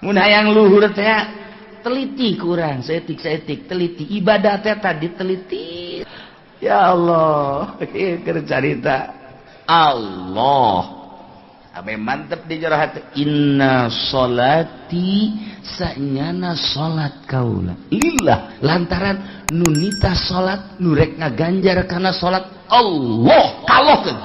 mun hayang luhur teh teliti kurang seetik teliti ibadah teh tadi teliti. Ya Allah, keur carita Allah. Abe mantep di jero hati. Inna sholati sanyana sholat kaula lillah lantaran nunita sholat nurek ngaganjar karena sholat Allah kalokeun.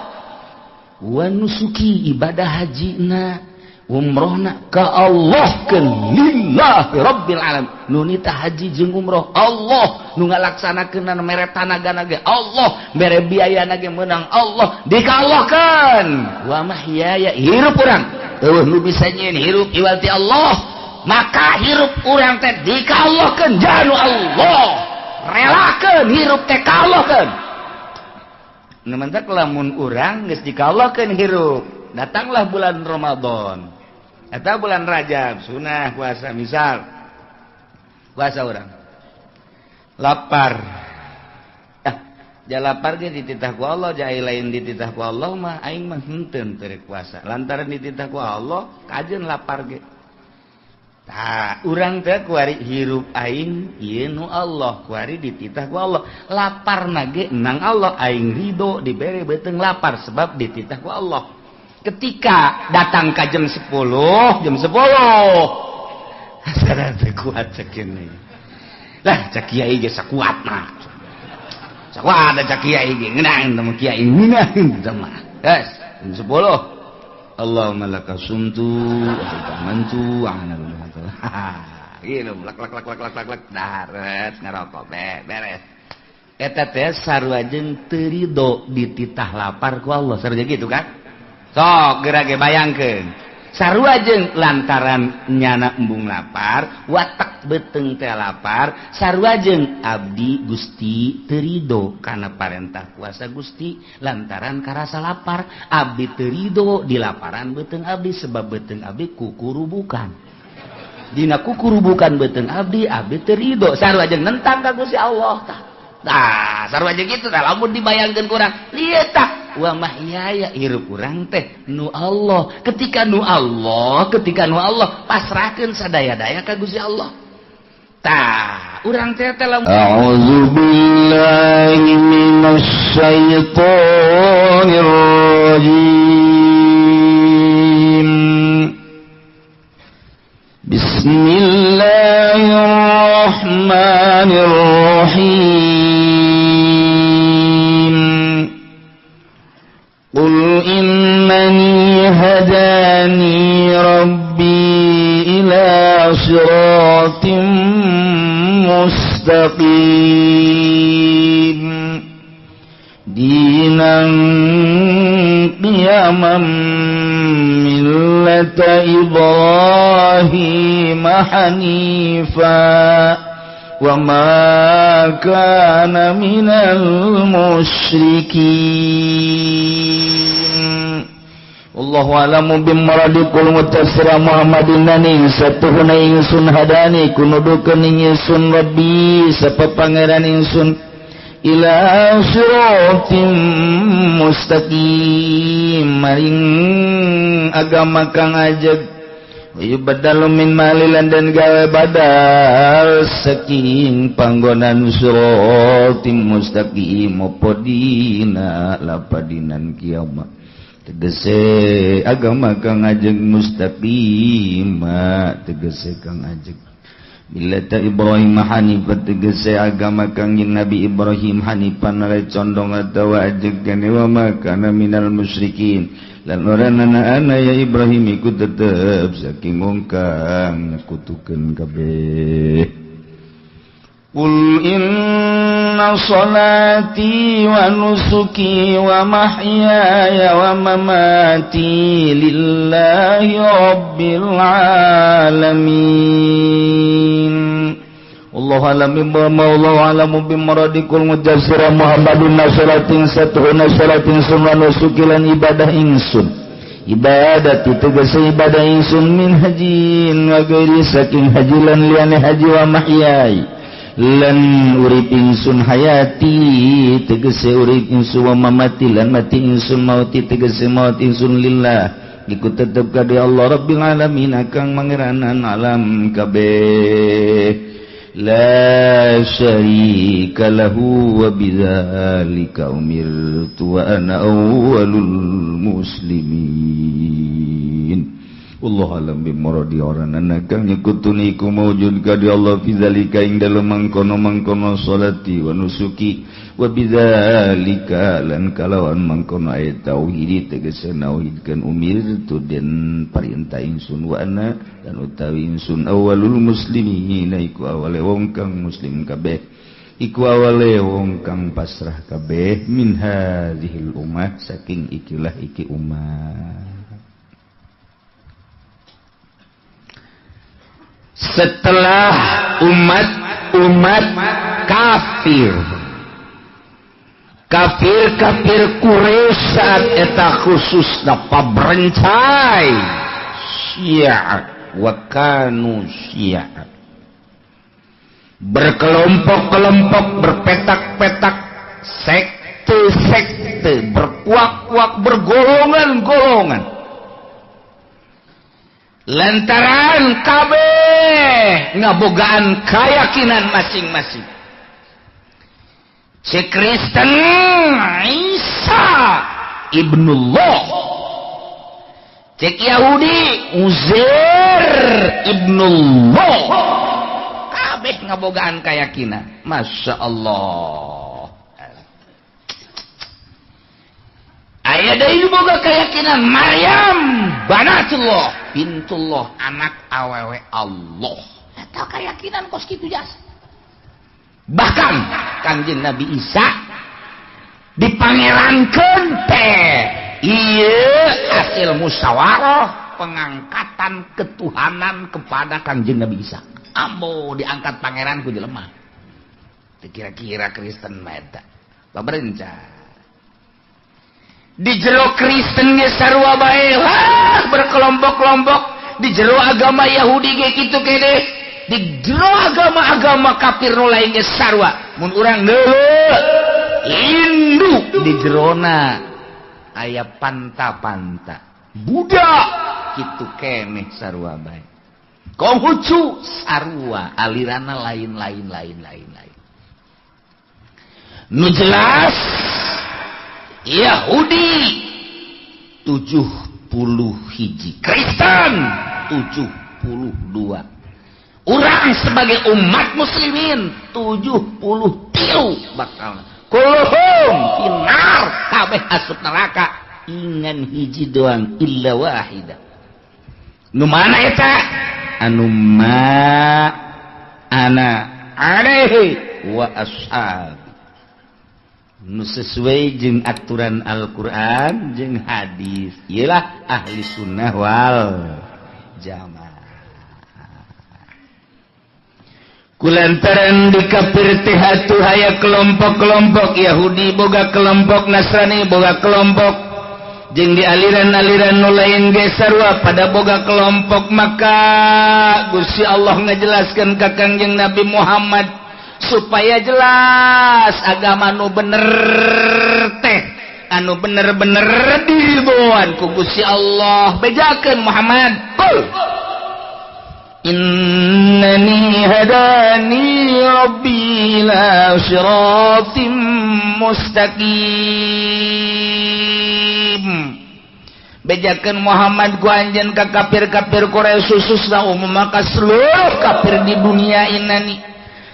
Wa nusuki ibadah hajina umrohna ka Allah keun lillahi rabbil alamin. Nunita haji jeung umroh Allah, nu ngalaksanakeun mere tanagana ge Allah, mere biayana ge meunang Allah, dikallahkeun. Wa mahyaya hirup urang eueuh nu bisa nyieun hirup iwati Allah, maka hirup urang teh dikallahkeun janu Allah. Relakeun hirup teh kallahkeun. Nu mentek lamun urang geus dikallahkeun hirup, datanglah bulan Ramadan. Eta bulan Rajab sunah puasa, misal puasa orang lapar ja lapar ge dititah ku Allah, ja lain dititah ku Allah mah aing mah henteu teu puasa lantaran dititah ku Allah kajeun lapar ge. Tah urang teh kuari hirup aing ieu nu Allah, kuari dititah ku Allah, laparna ge nang Allah, aing ridho dibere beuteung lapar sebab dititah ku Allah. Ketika datang ke jam 10 sadar teu kuat cek ini lah cek kiai ge sakuatna sakuat ada cek kiai ge ngeunang teh kiai ngeunang teh mah geus jam 10 Allahumma laka sumtu wa amantu ana gitu lak daret ngarokok beres eta teh sarua jeung teu ridho dititah lapar ku Allah sarua gitu kan. Sok geura ge bayangkeun sarua jeung lantaran nyana embung lapar watak beuteung teh lapar sarua jeung abdi Gusti teu ridho kana parentah puasa Gusti lantaran karasa lapar abdi teu ridho di laparan beuteung abdi sebab beuteung abdi kukurubukan dina kukurubukan beuteung abdi teu ridho sarua jeung nentang ka Gusti Allah tah. Nah, sarua jeung kitu tah lamun dibayangkeun kurang ieu tah wa mahyaya hirup urang teh nu Allah. Ketika nu Allah pasrahkeun sadaya-daya ka Gusti Allah. Tah, urang teh lamun a'udzu billahi minasy syaithanir rajim. Bismillahirrahmanirrahim. Qul innani hadani rabbi ila siratim mustaqim dinan qiyaman millata Ibrahim hanifa wa ma kana minal musyrikin. Allahu a'lamu bimaradikul mutasira Muhammadin nani satuhuna ingsun hadani kunudukeun ingsun rabbi sapa pangeran ingsun ila siratim mustaqim maring agama kang ajeg ibadalu min malilan dan gawe badal saking panggonan siratim mustaqim apa dina lapadinan kiamat tegese agama kang ajeg mustaqim tegese kang ajeg millata Ibrahim hanifan tegese agama kang jeung Nabi Ibrahim hanifan lain condong atawa ajeg kana wa makana minal musyrikin lan orangna ya Ibrahim iku tetep saking wong kang nyekutukeun kabeh. Qul inna salati wa nusuki wa mahyaya wa mamati lillahi rabbil alamin. Allahu a'lam wallahu a'lamu bimaradikul mujassira Muhammadun nasalatin satuhuna salatin sunna nusuki lan ibadah ingsun. Ibadat itu tegese ibadah ingsun min hajin wa ghairi saking haji lan liyane haji wa mahyai lan urip ingsun hayati tegese urip ingsun wa mamati lan mati ingsun mauti tegese maut ingsun lillah iku tetep ka di Allah Rabbil alamin kang mangeranan alam kabeh la syarika lahu wa bidzalika umirtu wa ana awwalul muslimin. Allah alam bimuradi orana kang nyekutuni iku maujud ka di Allah bidzalika ing dalem mangkono salati wa nusuki wa bidzalika lan kalawan mangkono ayat tauhid tegese nauhidkeun umirtu den parintah ingsun wa ana dan utawi ingsun awalul muslimin iku awale wong kang muslim kabeh iku awale wong kang pasrah kabeh min hadzihil ummah saking ikilah iki umat. Setelah umat kafir Quraisy saat eta khususna pabrencai Syiah wa kanu Syiah berkelompok-kelompok berpetak-petak sekte berkuak-kuak bergolongan-golongan lantaran kabeh ngabogaan keyakinan masing-masing. Si Kristen Isa ibnullah, cek Yahudi Uzair ibnullah, kabeh ngabogaan keyakinan. Masya Allah. Aya deui boga keyakinan Maryam banatullah, bintullah, anak awewe Allah. Eta keyakinan kos kitu jasa. Bahkan Kangjeng Nabi Isa dipangerankeun teh ieu hasil musyawarah pengangkatan ketuhanan kepada Kangjeng Nabi Isa. Ambo diangkat pangeran ku jelema. Kira-kira Kristen mah eta. Paberencah di jero Kristen ge sarua bae lah berkelompok-kelompok di jero agama Yahudi ge kitu kene di jero agama kafir nu lain ge sarua mun urang deuleu induk di jerona aya panta-panta budak kitu keneh sarua bae Konghucu sarua alirana lain nu jelas Yahudi 70 hiji, Kristen 72. Urang sebagai umat muslimin 73 bakal. Kulluhum finnar kabeh asup neraka ingan hiji doang illa wahida. Nu mana eta? Anu ma ana alaihi wa ashab. Nu sesuai jeung aturan Al-Quran jeung hadis ialah ahli sunnah wal jamaah. Kulantaran di kafir teh atuh aya kelompok-kelompok Yahudi boga kelompok Nasrani boga kelompok jeung di aliran-aliran nu lain ge sarua pada boga kelompok maka Gusti Allah ngajelaskeun ka Kangjeng Nabi Muhammad supaya jelas agama anu bener teh anu bener-bener diboan ku Gusti Allah bejakeun Muhammad innani hadani rabbi la siratim mustaqim bejakeun Muhammad ku anjeun ka kafir-kafir Quraisy khususna umum maka seluruh kafir di dunia ini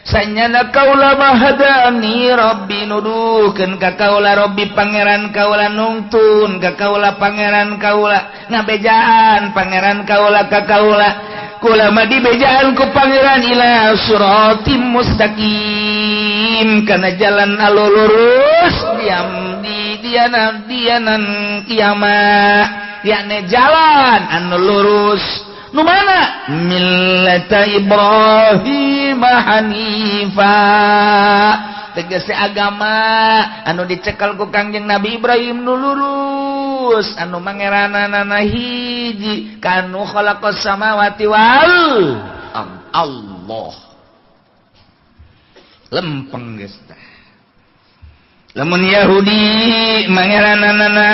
sanyana kaula mahadani rabbi nuduhkeun ka kaula rabbi pangeran kaula nungtun ka kaula pangeran kaula ngabejaan pangeran kaula ka kaula kula mah dibejaan ku pangeran ila siratim mustaqim kana jalan anu lurus diam di dianan kiamat yakni jalan anu lurus nu mana millata Ibrahim hanifa tegese agama anu dicekel ku Kangjeng Nabi Ibrahim nu lurus anu mangeranana hiji kanu khalaqas samawati wal Allah lempeng geus tah lamun Yahudi mangeranana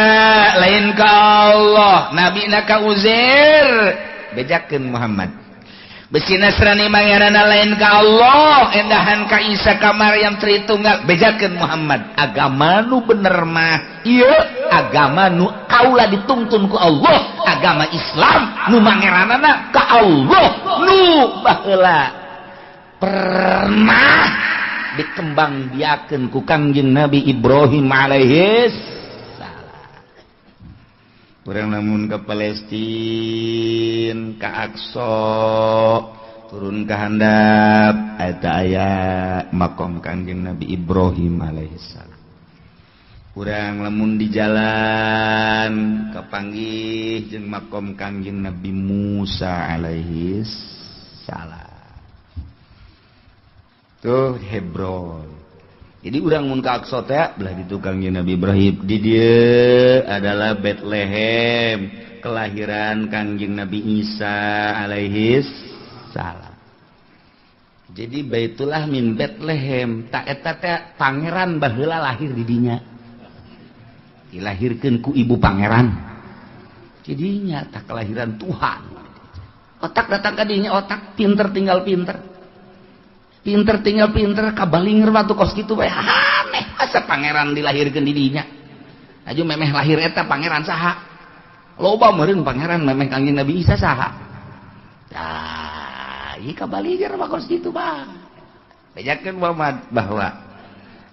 lain ka Allah, nabi na ka Uzair bejakeun Muhammad. Besi Nasrani mangeranana lain ka Allah, endahan ka Isa ka Maryam Tritunggal bejakeun Muhammad. Agama nu bener mah ieu agama nu kaula dituntun ku Allah, agama Islam nu mangeranana ka Allah, nu baheula pernah dikembang biakeun ku Kangjeng Nabi Ibrahim alaihis salam. Urang lamun ka Palestina, ka Aqsa, turun ka handap eta aya makom Kangjeng Nabi Ibrahim alaihis salam. Urang lamun di jalan kapanggih jeung makom Kangjeng Nabi Musa alaihis salam. Tuh Hebron. Jadi urang mun ka Aqsa teh belah ditu Kangjeng Nabi Ibrahim. Di dieu adalah Bethlehem, kelahiran Kangjeng Nabi Isa alaihis salam. Jadi Baitullah min Bethlehem, tak eta teh pangeran baheula lahir di dinya. Dilahirkeun ku ibu pangeran. Jadinya tak kelahiran Tuhan. Otak datang ka dinya, otak pinter tinggal pinter. Pinter tinggal pinter, kabalinger waktu kos gitu bae aneh asa pangeran dilahirkeun di dinya. Aju memeh lahir eta pangeran saha? Loba meureun pangeran memeh Kangjeng Nabi Isa saha? Tah, ieu kabalinger mah kos kitu Bang. Bejakeun Muhammad bahwa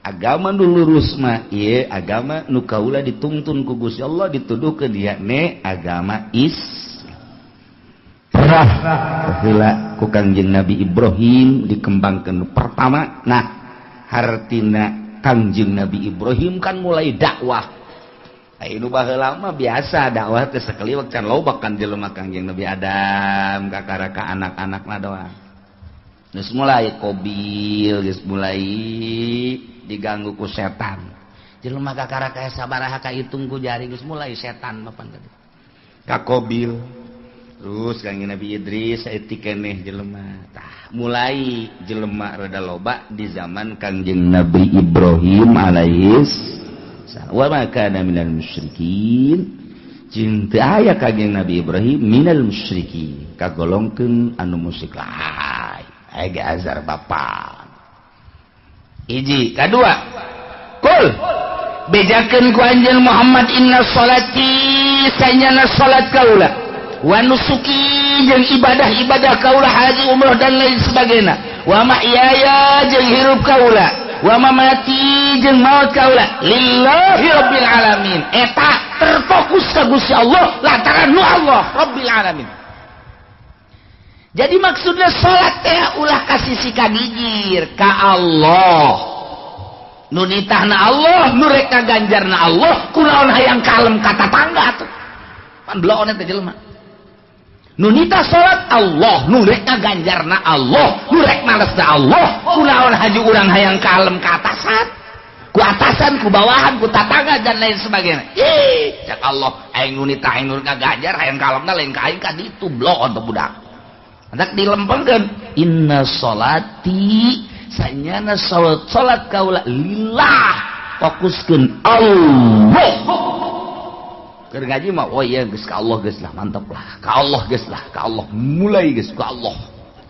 agama nu lurus mah ieu agama nu kaula dituntun ku Gusti Allah dituduhkeun dia ne agama Baheula ku Kangjeng Nabi Ibrahim dikembangkeun pertama. Nah, hartina Kangjeng Nabi Ibrahim kan mulai dakwah. Anu baheula mah biasa dakwah teh sakaliwak can loba kan jelema Kangjeng Nabi Adam kakara ka anak-anakna doang. Geus mulai Qabil, geus mulai diganggu ku setan. Jelema kakara ka sabaraha ka hitung ku jari geus mulai setan mapan tadi. Ka Qabil terus Kangjeng Nabi Idris saeutik keneh jelema. Tah, mulai jelema rada loba di zaman Kangjeng Nabi Ibrahim alaihis salam. Wa ma kana minal musyrikin. Jeung teu aya Kangjeng Nabi Ibrahim minal musyrikin, kagolongkeun anu musyrik lain. Aya azar bapa. Hiji, kadua. Qul bejakeun ku anjeun Muhammad inna sholati sayyana salat kaula. Wa nusuki jeung ibadah-ibadah kaula haji umrah dan lain sebagainya. Wa mahyaya jeung hirup kaula, wa mamati jeung maut kaula lillahi rabbil alamin. Eta terfokus ka Gusti Allah lantaran nu Allah rabbil alamin. Jadi maksudnya salat teh ulah kasih sikagigir ka Allah. Nu nitahna Allah, nu rek ngaganjarna Allah, kunaon hayang kalem ka tatangga atuh. Pan bloon eta jelema. Nu nita salat Allah, nu rek ngaganjarna Allah, nu rek nalesna Allah, kunaon haji urang hayang kalem ka atasan, ku atasan, ku bawahan, ku tatangga dan lain sebagainya. Ih, cak Allah, aing nu nita aing nu ngaganjar hayang kalemna lain ka aing ka ditu bloon teh budak. Hendak dilempengkeun inna sholati sanyana salat kaula lillah, fokuskeun Allah. Keur ngaji mah oh iya geus ka Allah geus lah mantap lah. Ka Allah geus lah, ka Allah mulai geus ka Allah.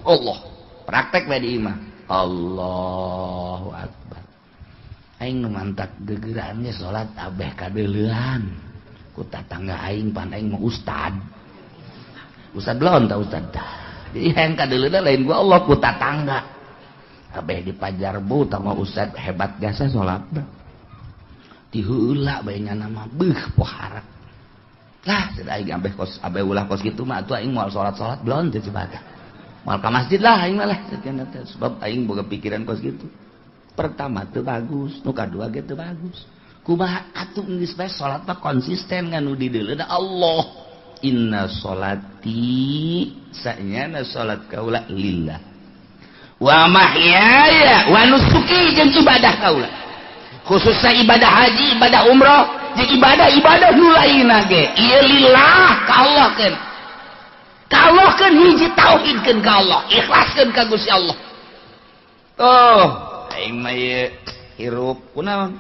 Allah. Praktek bae di imah. Allahu akbar. Aing nu mantap gegeran ge salat abeh kadeuleuan. Ku tatangga aing pan aing mah ustad. Ustad belum tah ustad tah. Jadi hayang kadeuleunan lain gua Allah ku tatangga. Abeh di Pajarbu tah mah ustad hebat jasa salatna. Ti heula bae nyana mah beuh poharak. Lah, sudah aing abeh kos abeh ulah kos kitu mah atuh aing moal salat-salat belum teh cibaga. Moal ka masjid lah aing mah lah sebab aing boga pikiran kos kitu. Pertama teu bagus, nu kadua ge teu bagus. Kumaha atuh geus bae salat mah konsisten nganu di deuleuna Allah. Inna sholati sanyana salat kaula lillah. Wa mahyaya wa nusuki jeung ibadah kaula. Khususnya ibadah haji, ibadah umrah, jeung ibadah nu lainna ge ieu lillah ka Allah keun. Ka Allah keun hiji tauhidkeun ka Allah, ikhlaskeun ka Gusti Allah. Oh, aing mah ieu hirup kunaon?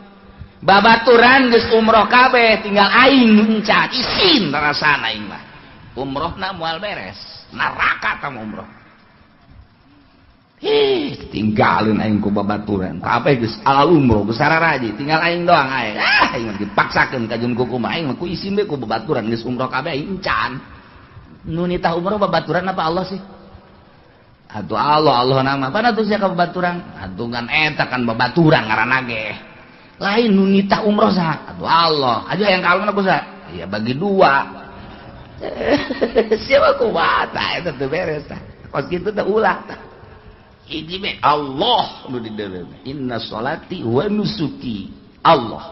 babaturan geus umroh kabeh tinggal aing encan isin rasana aing mah umrohna moal beres neraka tah umroh tinggalin aing ku babaturan kabeh geus alal umroh geus sararaji tinggal aing doang aing aing dipaksakeun ka jeung kumaha aing mah ku isin we ku babaturan geus umroh kabeh aing encan nu nitah umroh babaturan apa Allah sih atuh Allah nama pana tuh sia ka babaturan atungan eta kan babaturan ngaranna ge lain nu nitah umroh saha atuh Allah aja yang kalungna kusaha ya bagi dua siapa kumaha tah eta teh beres tah kos kitu teh ulah tah hiji be Allah nu di dalam inna sholati wa nusuki Allah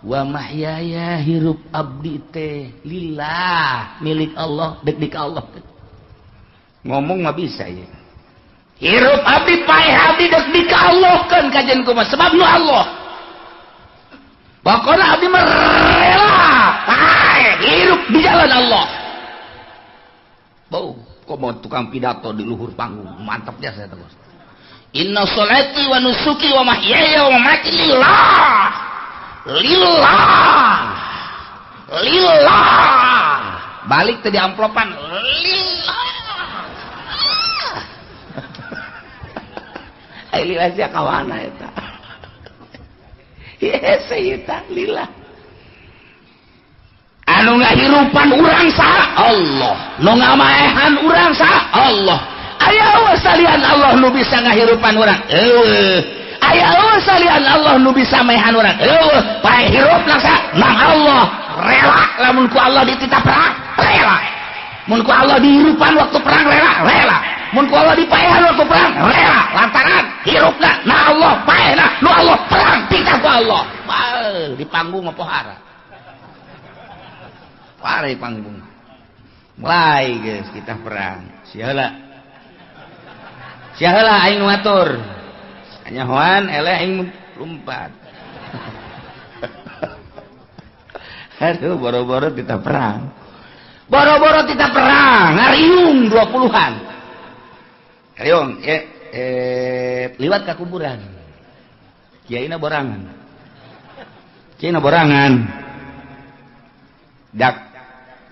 wa mahyaya hirup abdi teh lillah milik Allah dek Allah ngomong mah bisa ya hirup abdi paeh abdi dek Allah kan kajian kumaha sebab nu Allah pokoknya abdi mah rela paeh hirup di jalan Allah bau kok mau tukang pidato di luhur panggung mantapnya saya terus inna sholati wa nusuki wa mahyaya wa mamati lillah balik tadi amplopan lillah lillah sia kawana eta ya sayyidina lillah anu ngahirupan urang saha Allah nu ngamaehan urang saha Allah aya we salian Allah nu bisa ngahirupan urang aya we salian Allah nu bisa maehan urang pae hirupna saha nang Allah rela lamun ku Allah dititah perang rela mun ku Allah dihirupan waktu perang rela mun ku Allah dipaehan waktu perang rela lantaran hirupna na Allah paehna nu Allah perang titah ku Allah di panggung apa pohara parai panggung mulai guys kita perang sialah aing ngatur nyahoan eleh aing lompat aduh boro-boro kita perang ngariung 20-an ngariung liwat ke kuburan kiaina borangan dak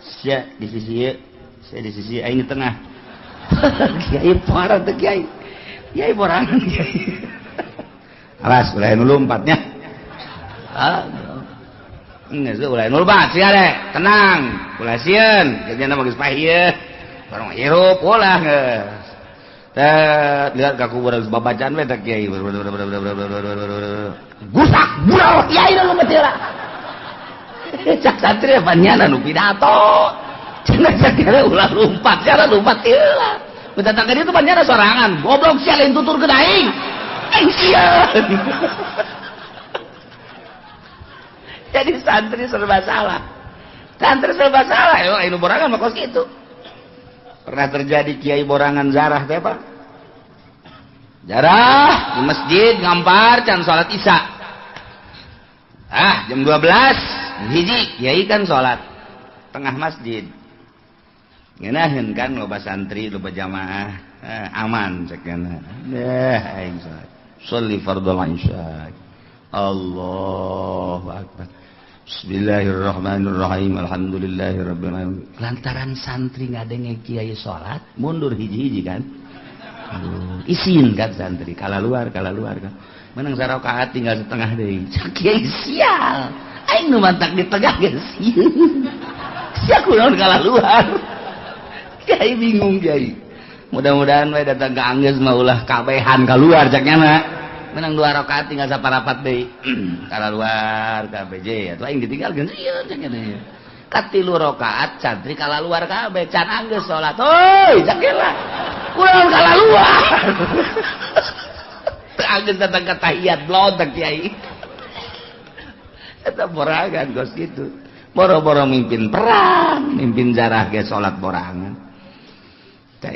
sia di sisi saya di sisi aing di tengah kiai parah teh kiai borangan kiai alas ulah nu lompatnya geus ulah nu lompat sia deh tenang ulah sieun kerjana mah geus pahieun bareng hirup ulah geus teh lihat ka kuburan babacaan we teh kiai gusak bural kiai nu lompat heula cak santri apanya nu pidato cenah sakira ulah lompat cara lompat heula minta tangga dia tuh panjana sorangan goblok sia lain tutur ke aing sieun jadi santri serba salah anu borangan mah kos kitu pernah terjadi kiai borangan zarah teh apa jarah di masjid ngampar can salat isya jam 12 hiji kiai kan sholat tengah masjid ngeunaheun kan loba santri loba jamaah aman cekna aing sholat sholli fardhu isya Allahu akbar bismillahirrahmanirrahim alhamdulillahirabbil alamin lantaran santri ngadenge kiai sholat mundur hiji-hiji kan isin kan santri kala luar kan menang sarakaat tinggal setengah deui kiai sial aing nu mantak di tengah geus sia kunaon kala luar kiai bingung kiai mudah-mudahan we datang ka anggeus mah ulah kabehan kaluar caknya mah menang 2 rakaat tinggal saparapat deui kala luar kabeh atuh aing ditinggalkeun sieun caknya teh ka 3 rakaat santri kala luar kabeh can anggeus salat heuy caknya kunaon kala luar anggeus datang ka tahiyat blontek kiai eta borangan gos gitu boro-boro mimpin perang mimpin jarah ge salat borangan tah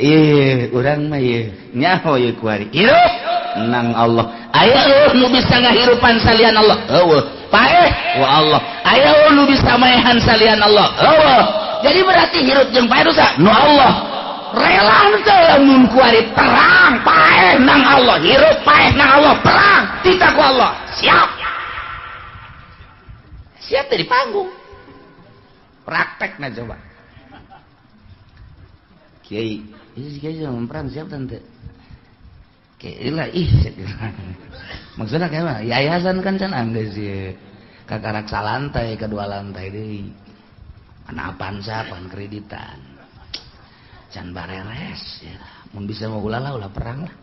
urang mah ieu nyaho ieu kuari hirup nang Allah aya nu bisa ngahirupan salian Allah eueuh paeh wa Allah aya nu bisa maehan salian Allah eueuh jadi berarti hirup jeung paeh dosa nu Allah rela teh mun kuari perang paeh nang Allah hirup paeh nang Allah perang titah ku Allah siap Siap teh di panggung. Praktek nah coba. Kiai, ini kiai jangan perang siap tante. Kiai lah maksudnya kayak mana? Yayasan kan can angge sih. Kakarak salantai, kedua lantai deui. Anapan sapan kreditan. Can bareres ya. Mun bisa mau ulah perang lah.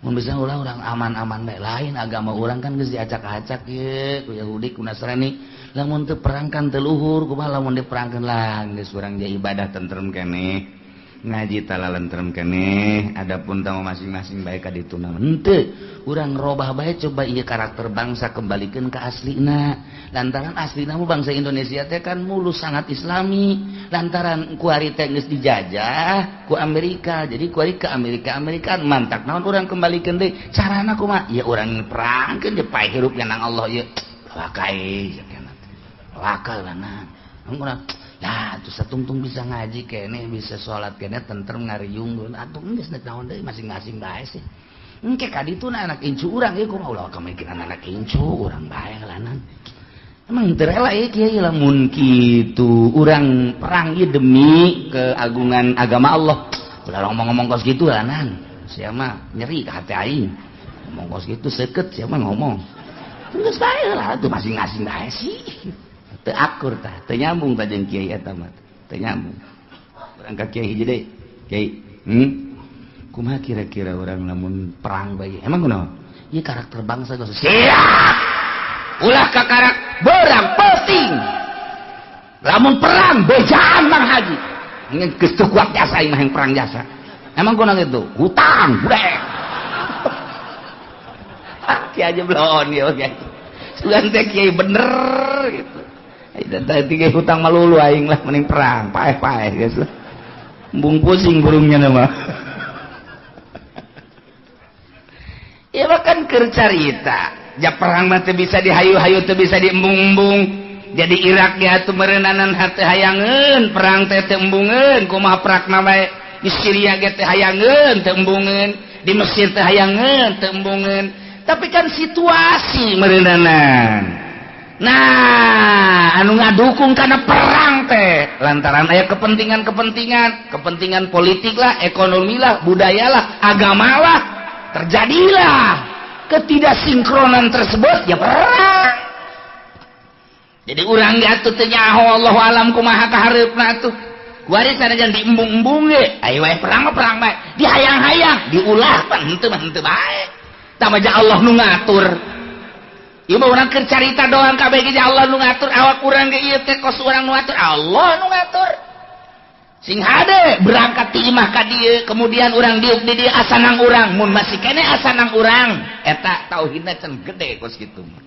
Mun bisa ulah urang aman-aman bae. Lain agama urang kan geus diacak-acak ye ku Yahudi ku Nasrani. Lamun teu perang kan teu luhur kumaha lamun diperangkeun lah geus urang dia ibadah tentrem keneh. Ngaji tala lentrem keneh, adapun tamu masing-masing bae ka ditu na henteu urang robah bae coba ieu karakter bangsa kembalikan ke aslina. Lantaran aslina mah bangsa Indonesia teh kan mulus sangat islami, lantaran ku ari teh geus dijajah ku Amerika, jadi ku ari ke Amerika mantak naon urang kembalikeun deui carana kumaha ya urang perangkeun je pae hirup nang Allah ye wakai sakena wakal lanang urang lah tuh satungtung bisa ngaji kene bisa sholat kene tentrem ngariung atuh geus naon deui masing-masing bae sih engke ka ditu anak incu urang ieu kumaha ulah kamikiran anak incu urang bae lanang emang teu rela ieu kieu lamun kitu urang perang ieu demi keagungan agama Allah ulah ngomong-ngomong kos kitu lanang sia mah nyeri ka hati aing ngomong kos kitu seukeut sia mah ngomong geus bae lah tuh masing-masing bae sih teu akur tah teu nyambung tah jeung kiai eta mah teu nyambung urang ka kiai hiji deui kiai kumaha kira-kira urang lamun perang bae emang kunaon ieu karakter bangsa geus siap ulah ka karak beurang penting lamun perang bejaan Mang Haji geus teu kuat jasa ieu mah perang jasa emang kunaon kitu hutang budek kiai aja belon ya kiai sugan teh kiai bener gitu. Tadi kayak hutang malulu aing lah mending perang paeh guys lah embung pusing burungnya nama ya bahkan kercarita ja perang mah teu bisa dihayu-hayu teu bisa diembung-embung jadi Irak ya atuh meureunanan hate hayangeun perang teh teu embungeun kumaha perakna bae di Syria ge teh hayangeun teu embungeun di Mesir teh hayangeun teu embungeun tapi kan situasi meureunanan. Nah, anu ngadukung karena perang teh lantaran aya kepentingan politik lah, ekonomi lah, budaya lah, agama lah, terjadilah ketidaksinkronan tersebut ya perang. Jadi urang atuh teu nyaho Allahu alam kumaha kahareupna atuh. Kuari sanajan diembung-embung ge, aya wae perang mah perang bae, dihayang-hayang, diulah pan henteu bae. Tamaja Allah nu ngatur. Ieu mah urang keur carita doang kabeh ge Allah nu ngatur awak urang ge ieu teh kos urang nu ngatur Allah nu ngatur. Sing hade berangkat ti imah ka dieu kemudian urang diuk di dieu asanang urang mun masih kene asanang urang eta tauhidna can gede kos kitu mah.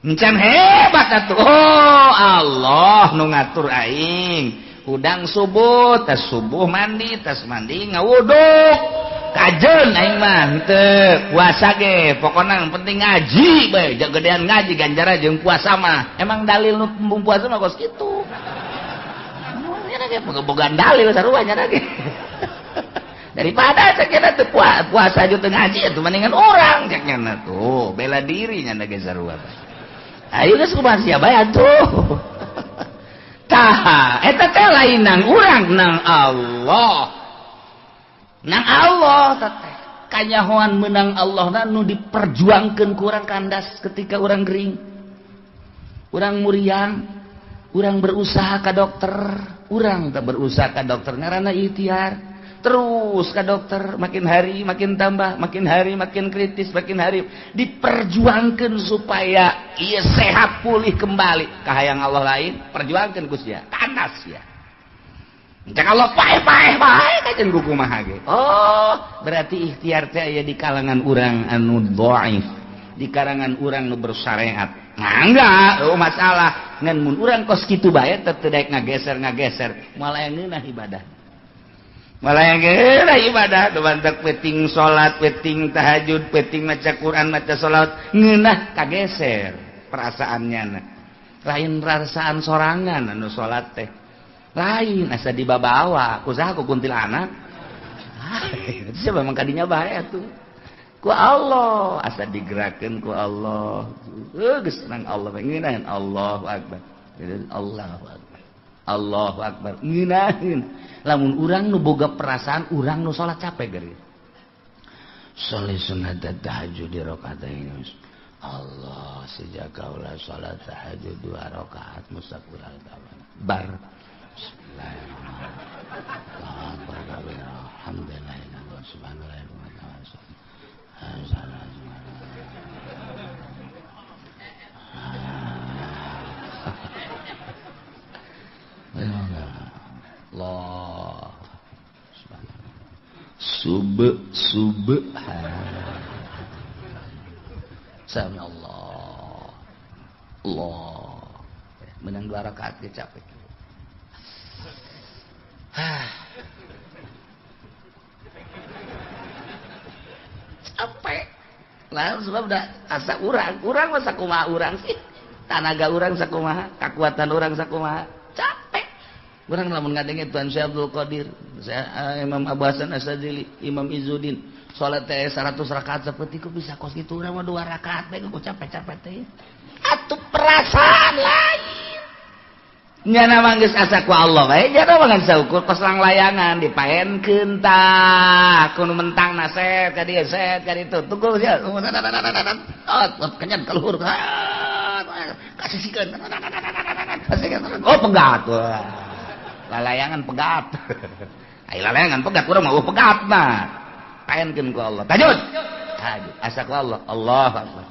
Encan hebat atuh. Oh Allah nu ngatur aing. Udang subuh, tas subuh mandi, tas mandi ngawuduk. Kajen aing mah henteu puasa ge pokona yang penting ngaji bae gedean ngaji ganjara jeung puasa mah emang dalil nu pembung puasa mah kos kitu nya ge bogaan dalil sarua nya ge daripada sakena teu puasa jeung teu ngaji atuh mendingan urang cek nya tuh bela diri nya ge sarua ayo geus kumaha sia bae atuh tah eta teh lain nang urang nang Allah nang Allah teteh kanyahoan menang Allah nu diperjuangkeun ku urang kandas ketika urang gering urang muriang urang berusaha ka dokter urang teh berusaha ka dokter ngaranna ikhtiar terus ka dokter makin hari makin tambah makin hari makin kritis makin hari diperjuangkeun supaya ieu sehat pulih kembali kahayang Allah lain perjuangkeun ku sia kandas ya jangan Allah paeh kajen ku kumaha ge. Oh, berarti ikhtiar teh aya di kalangan urang anu dhaif, di kalangan urang nu bersyariat. Enggak, masalah. Ngan mun urang kos kitu bae teu daek ngageser, malah ngeunah ibadah. Malah ngeunah ibadah, dumantek peting salat, peting tahajud, peting maca Quran, maca salat, ngeunah kageser perasaannya. Lain perasaan sorangan anu salat teh. Lain asa dibabawa kusaha ku kuntilanak siapa memang kadinya bae atuh ku Allah, asa digerakkeun ku Allah. Geus senang Allah, ngeunaheun Allahu Akbar. Allahu Akbar. Allahu Akbar. Ngeunaheun. Lamun urang nu boga perasaan urang nu salat capek geureun. Sholli sunat tahajud di rakaataini. Allah sejaga ulah salat tahajud 2 rakaat mustaqbil al-qiblah. Bar. Bismillahirrahmanirrahim. Alhamdulillah subhanallah wa ta'ala. Allah subhan sami Allah menang 2 rakaat ge capek. Capek lah sebab dah asa urang masa kumaha urang sih, tanaga urang sakumaha, kekuatan urang sakumaha, capek. Urang lamun ngadenge Tuan Syekh Abdul Qadir, Imam Abu Hasan Asyadzili, Imam Izzuddin, salat teh 100 rakaat saeutik ku bisa kos kitu urang mah 2 rakaat bae ku capek-capek teh. Atuh perasaan lain. Nyana mah geus asa ku Allah bae, jana mah geus saukur kos lang layangan dipaenkeun tah, kudu mentangna set ka dieu set ka ditu. Tunggu sia. Kenyan ka luhur. Kasisikeun. Oh pegat. Lalayangan pegat. Ai lalayangan pegat urang mah pegat mah. Paenkeun ku Allah. Tajud. Asa ku Allah. Allahu Akbar.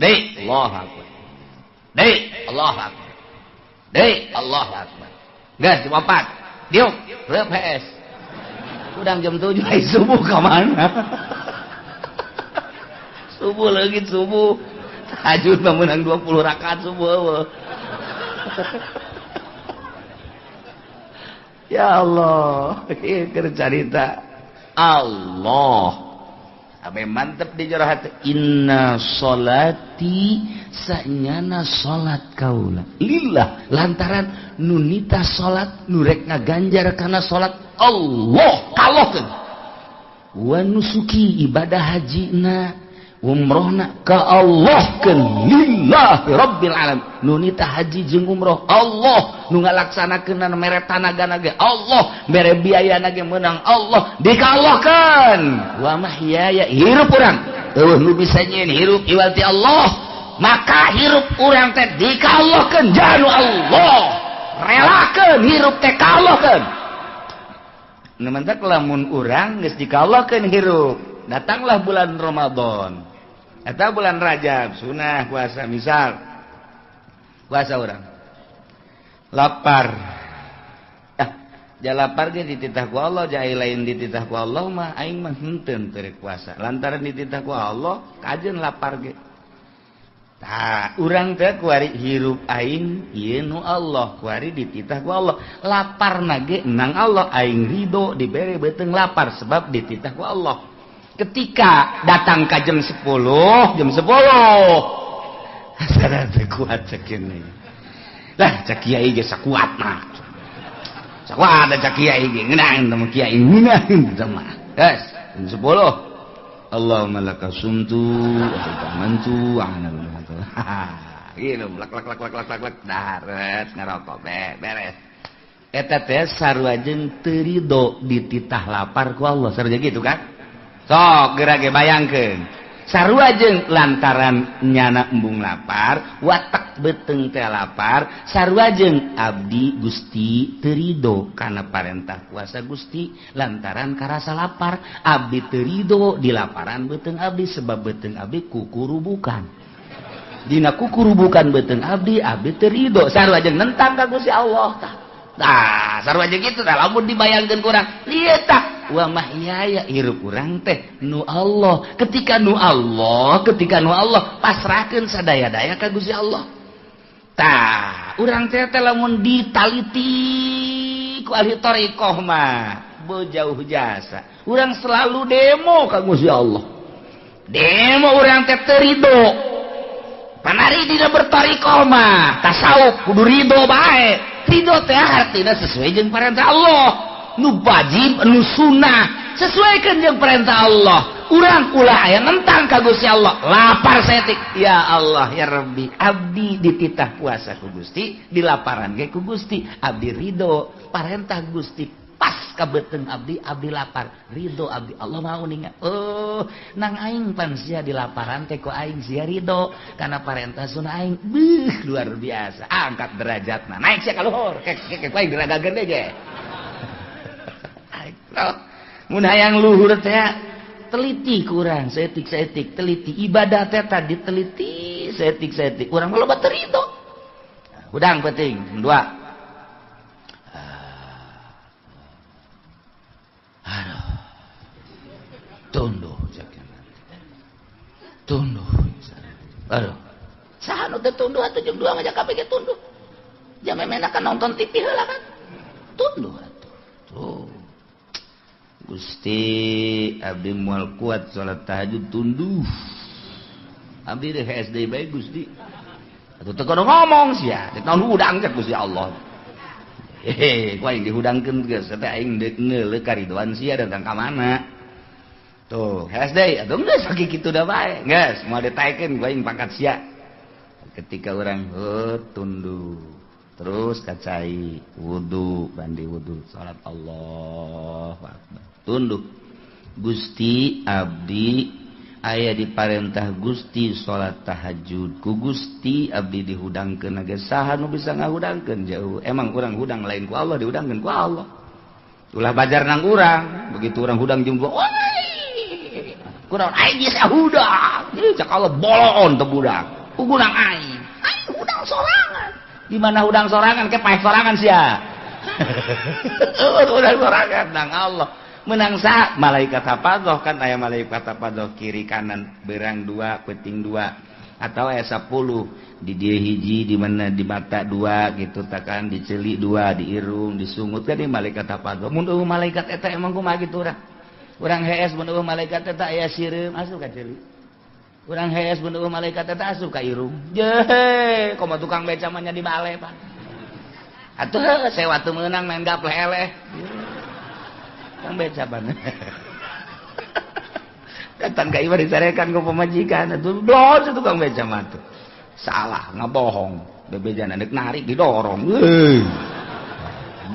Deui Allahu Akbar. Deui Allahu Akbar. Deui Allahu Akbar. Gas 4. Diuk, reup PS. Udang jam 7 ai subuh ka mana? Subuh leungit subuh. Tahajud mah meunang 20 rakaat subuh eueuh. Ya Allah, keur carita Allah. Abe mantep di jero hati. Inna sholati sanyana salat kaula lillah lantaran nunita salat nurek ngaganjar kana salat Allah kalokeun. Wa nusuki ibadah hajina umrohna ka Allah keun lillahi rabbil alamin. Nunita haji jeung umroh Allah, nu ngalaksanakeun mere tanagana ge Allah, mere biayana ge meunang Allah, dikallahkeun. Wa mahyaya hirup urang eueuh nu bisa nyieun hirup iwati Allah, maka hirup urang teh dikallahkeun janu Allah, relakeun hirup teh kallahkeun. Nu mentek lamun urang geus dikallahkeun hirup, datanglah bulan Ramadan atau bulan Rajab, sunah puasa, misal puasa orang lapar, lapar ge dititah ku Allah, jai lain dititah ku Allah mah aing mah henteu teu puasa lantaran dititah ku Allah kajeun lapar ge. Tah urang teh kuari hirup aing ieu nu Allah, kuari dititah ku Allah, laparna ge nang Allah, aing ridho dibere beuteung lapar sebab dititah ku Allah. Ketika datang ke jam 10 sadar teu kuat cek ini lah cek kiai ge sakuat mah sakuat ada cek kiai ge ngeunaan teh kiai ngeunaheun teh mah geus jam 10 Allahumma laka sumtu wa tamantu ana ieu lak daret ngarokok beres eta teh sarua jeung teu ridho dititah lapar ku Allah sarua gitu kan. Sok geura ge bayangkeun sarua jeung lantaran nyana embung lapar watak beuteung teh lapar, sarua jeung abdi Gusti teu ridho kana parentah puasa Gusti lantaran karasa lapar, abdi teu ridho di laparan beuteung abdi sebab beuteung abdi kukurubukan. Dina kukurubukan beuteung abdi teu ridho, sarua jeung nentang ka Gusti Allah tah. Tah sarua jeung kitu tah lamun dibayangkeun ku urang ieu tah wa mahyaya hirup urang teh nu Allah. Ketika nu Allah pasrahkeun sadaya-daya ka Gusti Allah. Tah urang teh lamun ditaliti ku ahli thariqah mah beuh jasa. Urang selalu demo ka Gusti Allah. Demo urang teh teu ridho. Panari dina berthariqah mah tasawuf kudu ridho bae. Ridho teh artina sesuai jeung perintah Allah. Nu wajib, nu sunnah sesuaikan jeung perintah Allah. urang ulah aya nentang ka Gusti Allah lapar setik ya Allah ya Rabbi abdi dititah puasa ku Gusti dilaparan ge ku Gusti abdi ridho parentah Gusti pas kabeuteung abdi lapar ridho abdi Allah mau ningal oh nang aing pan sia dilaparan teh ku aing sia ridho kana parentah sun aing luar biasa angkat derajatna naik sia ka luhur kek ku aing diragageun deui ge mun hayang luhur teh teliti kurang setik teliti ibadah teh tadi teliti setik urang mah loba teu ridho udang penting dua aduh tunduh aduh saha nu teh tunduh atuh jeung dua ngajak kabeh ge tunduh jam memenakan nonton TV heula kan tunduh atuh tuh Gusti abdi moal kuat salat tahajud tunduh abdi teh SD bae Gusti atuh teu kudu ngomong sia teh naon udang cek Gusti Allah ku aing dihudangkeun geus teh aing deuk ngeuleuh karidoan sia datang ka mana tuh SD atuh geus sakitu kitu da bae geus moal ditaekeun ku aing pangkat sia ketika urang tunduh terus kacai wudu bandi wudu salat Allahu akbar tunduh Gusti abdi aya diparentah Gusti salat tahajud ku Gusti abdi dihudangkeun ge saha nu bisa ngahudangkeun jauh emang urang hudang lain ku Allah dihudangkeun ku Allah ulah bajar nang urang begitu urang hudang jeung gua kunaon aing geus hudang cak Allah bolon teu budak ku gunang aing hudang sorangan di mana hudang sorangan ke paeh sorangan sia hudang sorangan nang Allah menang sa malaikat hafazoh kan aya malaikat hafazoh kiri kanan berang dua peuting dua atau aya 10 di dieu hiji di mana di mata dua gitu takan di ceuli dua di irung di sungut kan di malaikat hafazoh mun eueuh malaikat eta emang kumaha kitu urang hees mun eueuh malaikat eta aya sireum asup ka ceuli urang hees mun eueuh malaikat eta asup ka irung jeh komo tukang beca mah nya di bale Pak atuh sewa teu meunang main gapleh eleh kang beca ban datang ka ieu disarekan ku pamajikan atuh dosa tukang beca mah tuh salah ngabohong bebejan anak narik didorong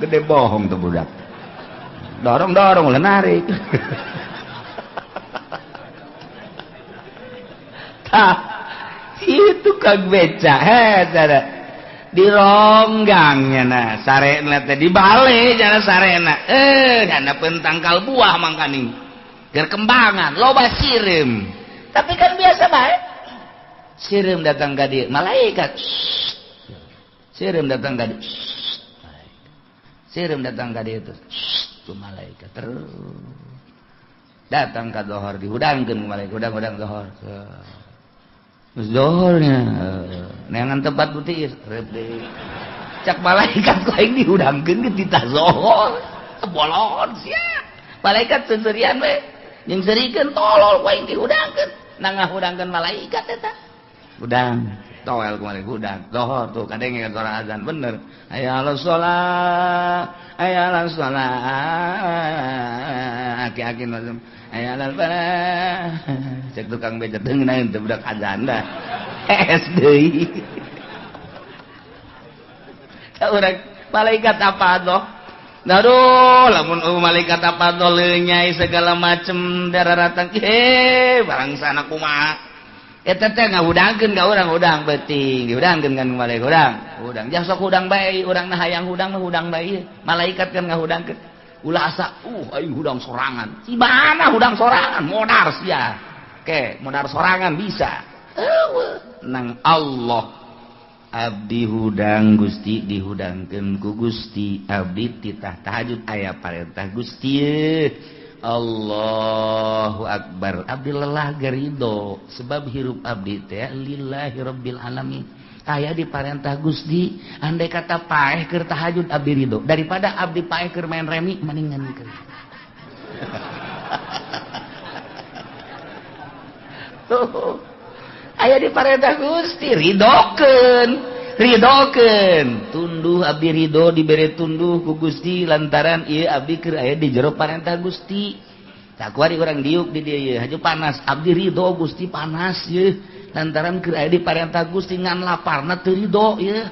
gede bohong tuh budak dorong ulah narik tah itu kang beca cara di ronggangnya nah sarena teh di bale jana sarena dana pentangkal buah mangkaning keur kembangan loba sireum tapi kan biasa bae sireum datang ka dieu malaikat sireum datang ka dieu sireum datang ka dieu tuh malaikat terus datang ka zohor dihudangkeun malaikat hudang zohor terus zohornya neangan tempat putih cak malaikat ku aing dihudangkeun ke titah zohor bolon sia malaikat seserian we jeung serikeun tolol ku aing dihudangkeun nang ngahudangkeun malaikat eta udang toel ku malaikat udang zohor tuh kadenge suara azan bener aya ala sholat aki-aki macam aya ala falah cek tukang beca teu ngeunaheun teu budak azan dah SD urang malaikat apa doh aduh lamun malaikat apa doh lenyai segala macem dararatan barang sana kumaha eta teh ngahudangkeun ka urang udang beuting dihudangkeun kan malaikat udang jang sok hudang bae urang nah hayang hudang mah hudang bae malaikat kan ngahudangkeun ulah asa aing hudang sorangan si mana hudang sorangan modar sia ke modar sorangan bisa nang Allah abdi hudang Gusti dihudangkeun ku Gusti abdi titah tahajud aya parentah Gusti Allahu akbar abdi lelah gerido sebab hirup abdi teh lillahi rabbil alamin aya di parentah Gusti andai kata paeh keur tahajud abdi ridho daripada abdi paeh keur main remi mendingan keur tuh aya di parentah Gusti ridokeun tunduh abdi ridho dibere tunduh ku Gusti lantaran ieu abdi keur aya di jero parentah Gusti tak kuari orang diuk di dia haju panas abdi ridho Gusti panas ya lantaran keur aya di parentah Gusti ngan laparna teu ridho ya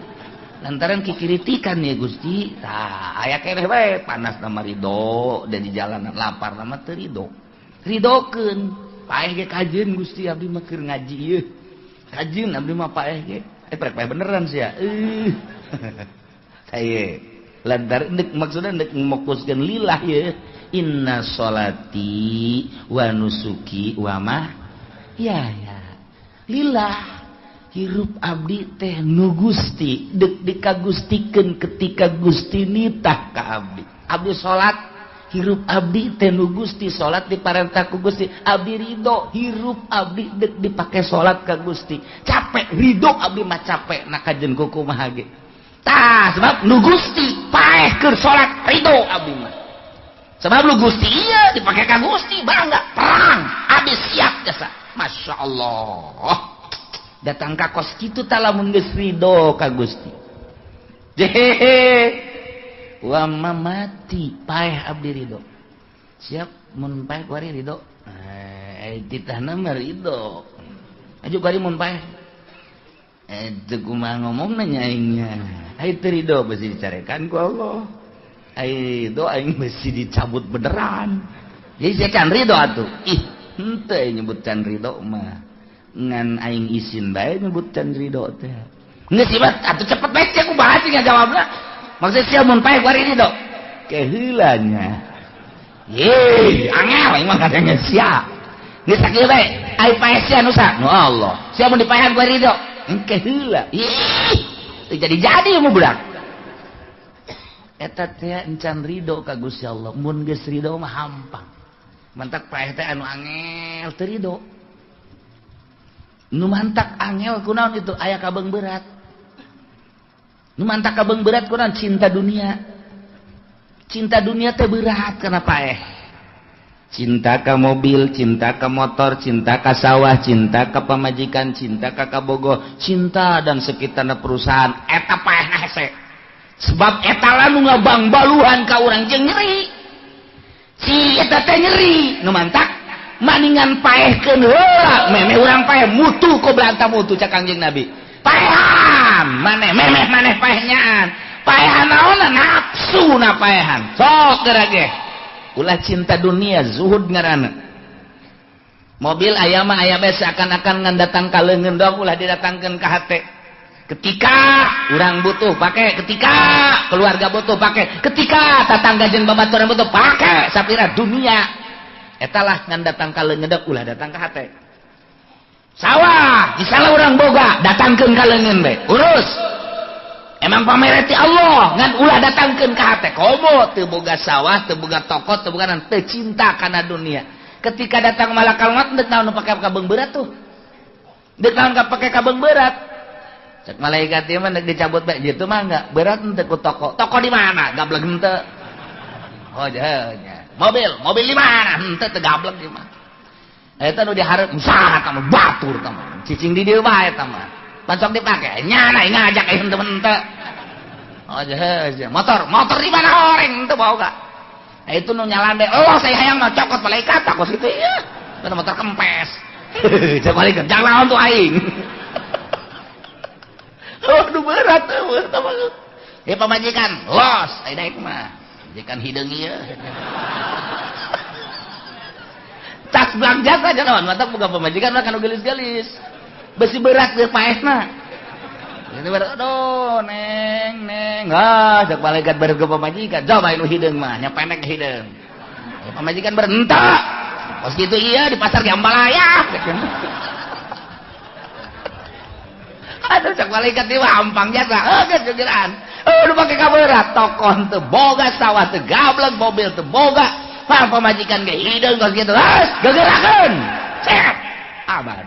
lantaran kikiritikan ya Gusti tah aya keneh bae panas nama ridho dan di jalanan lapar nama teu ridho ridhokeun paeh ge kajeun Gusti abdi mah keur ngaji ye kajeun abdi mah paeh ge prek paeh beneran sia saye lantaran deuk maksudna deuk mokuskeun lillah ye inna sholati wa nusuki wa mah ya lillah hirup abdi teh nu Gusti deuk dikagustikeun ketika Gusti nitah ka abdi salat hirup abdi teh nu Gusti salat diparentah ku Gusti abdi ridho hirup abdi deuk dipake salat ka Gusti capek ridho abdi mah capek na kajeun kumaha ge tah sebab nu Gusti paeh keur salat ridho abdi mah sebab lu Gusti iya dipake ka Gusti bangga perang abdi siap jasa Masya Allah datang ka kos kitu tah lamun geus ridho ka Gusti jehehe wa mamati paeh abdi ridho siap mun paeh kuari ridho titahna mah ridho aju kuari mun paeh teu kumaha ngomongna nya aingnya ai teu ridho bisi dicarekan ku Allah ai do aing mesti dicabut beneran jadi saya can ridho atuh ih henteu nyebut can ridho mah ngan aing izin bae nyebut can ridho teh geus sih atuh cepet bae sia ku bahas nya jawabna maksud sia mun paeh kuari ridho keheula nya ye angel aing mah kadang sia geus sakieu bae ai paeh sia nu sa nu Allah sia mun dipaehan kuari ridho keheula ih teu jadi mah budak eta teh encan ridho ka Gusti Allah mun geus ridho mah hampang mantak paeh teh anu angel teu ridho nu mantak angel kunaon itu aya kabeung berat nu mantak kabeung berat kunaon cinta dunia teh berat kana paeh cinta ka mobil cinta ka motor cinta ka sawah cinta ka pamajikan cinta ka kabogoh cinta dan sekitarna perusahaan eta paehna hese sebab eta lalu ngabang baluhan ka urang jeung nyeri si eta teh nyeri nu mantak maningan paehkeun heula memeh urang paeh mutu ku belanta mutu cak Kangjeng Nabi paehan maneh memeh maneh paehnyaan paehan naonna nafsu na paehan sok gerage ulah cinta dunia zuhud ngaranna mobil aya mah aya bae seakan-akan ngan datang ka leungeun dong ulah didatangkeun ka hate ketika orang butuh pakai ketika keluarga butuh pakai ketika tatangga jeung babaturan butuh pakai sapira dunia etalah ngan datang ka leungeun ulah datang ka hate sawah misalnya orang boga datangkeun ka leungeun bae urus emang pamereti Allah ngan ulah datangkeun ka hate komo teu boga sawah teu boga toko teu boga teu cinta kana dunia ketika datang malakal maut deuk naon pake kabeung berat tuh deuk naon pake kabeung berat cek malaikat ieu mah dicabut bae gitu mah enggak berat henteu ku toko di mana gablek henteu oh nya mobil di mana henteu teu gablek ieu mah eta nu dihareup usaha eta mah batur eta mah cicing di dieu bae eta mah pancok dipake nyana ngajak henteu oh nya motor di mana oreng henteu boga itu nu nyalan bae oh saya hayang mah cokot malaikat takos kitu ieu eta motor kempes cek malaikat jangan lawan tuh aing aduh berat ya pamajikan los ai daek mah majikan hideung ieu tas belanja saja naon mata boga pamajikan mah kanu gelis-gelis besi berat ge paehna itu berat aduh neng cek malaikat bareng ke pamajikan coba anu hideung mah nya pendek hideung ya pamajikan berenta pas kitu iya di pasar ge ambalaya aduh cak malaikat ieu hampang jasa geus gegeran nu pake kaberat tokoh teu boga sawah teu gablek mobil teu boga pamajikan ge hideung geus kitu gegerakeun cek aman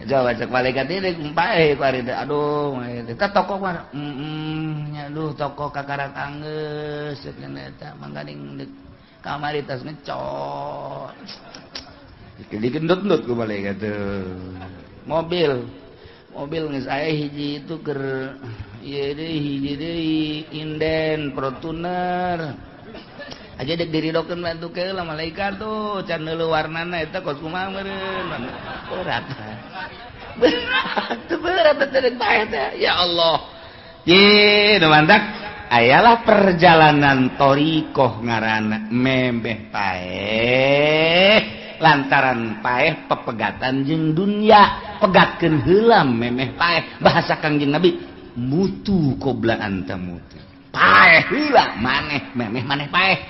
coba cek malaikat ieu paeh kuari aduh eta toko mah aduh toko kakarak anggeus cek eta manggading kamari tas ngecot digendut-gendut ku malaikat tuh mobil geus aya hiji itu keur ieu deui hiji deui inden Fortuner aja dek diridokeun bantu ke lah malaikat tuh can neuleuh warnana eta kos kumaha meureun berat berat teh paeh teh ya Allah ye nu mantak ayalah perjalanan thariqah ngaranna memeh paeh lantaran paeh pepegatan jeung dunya pegatkeun heula memeh paeh bahasa Kangjeng Nabi mutu qobla anta mutu paeh heula maneh memeh maneh paeh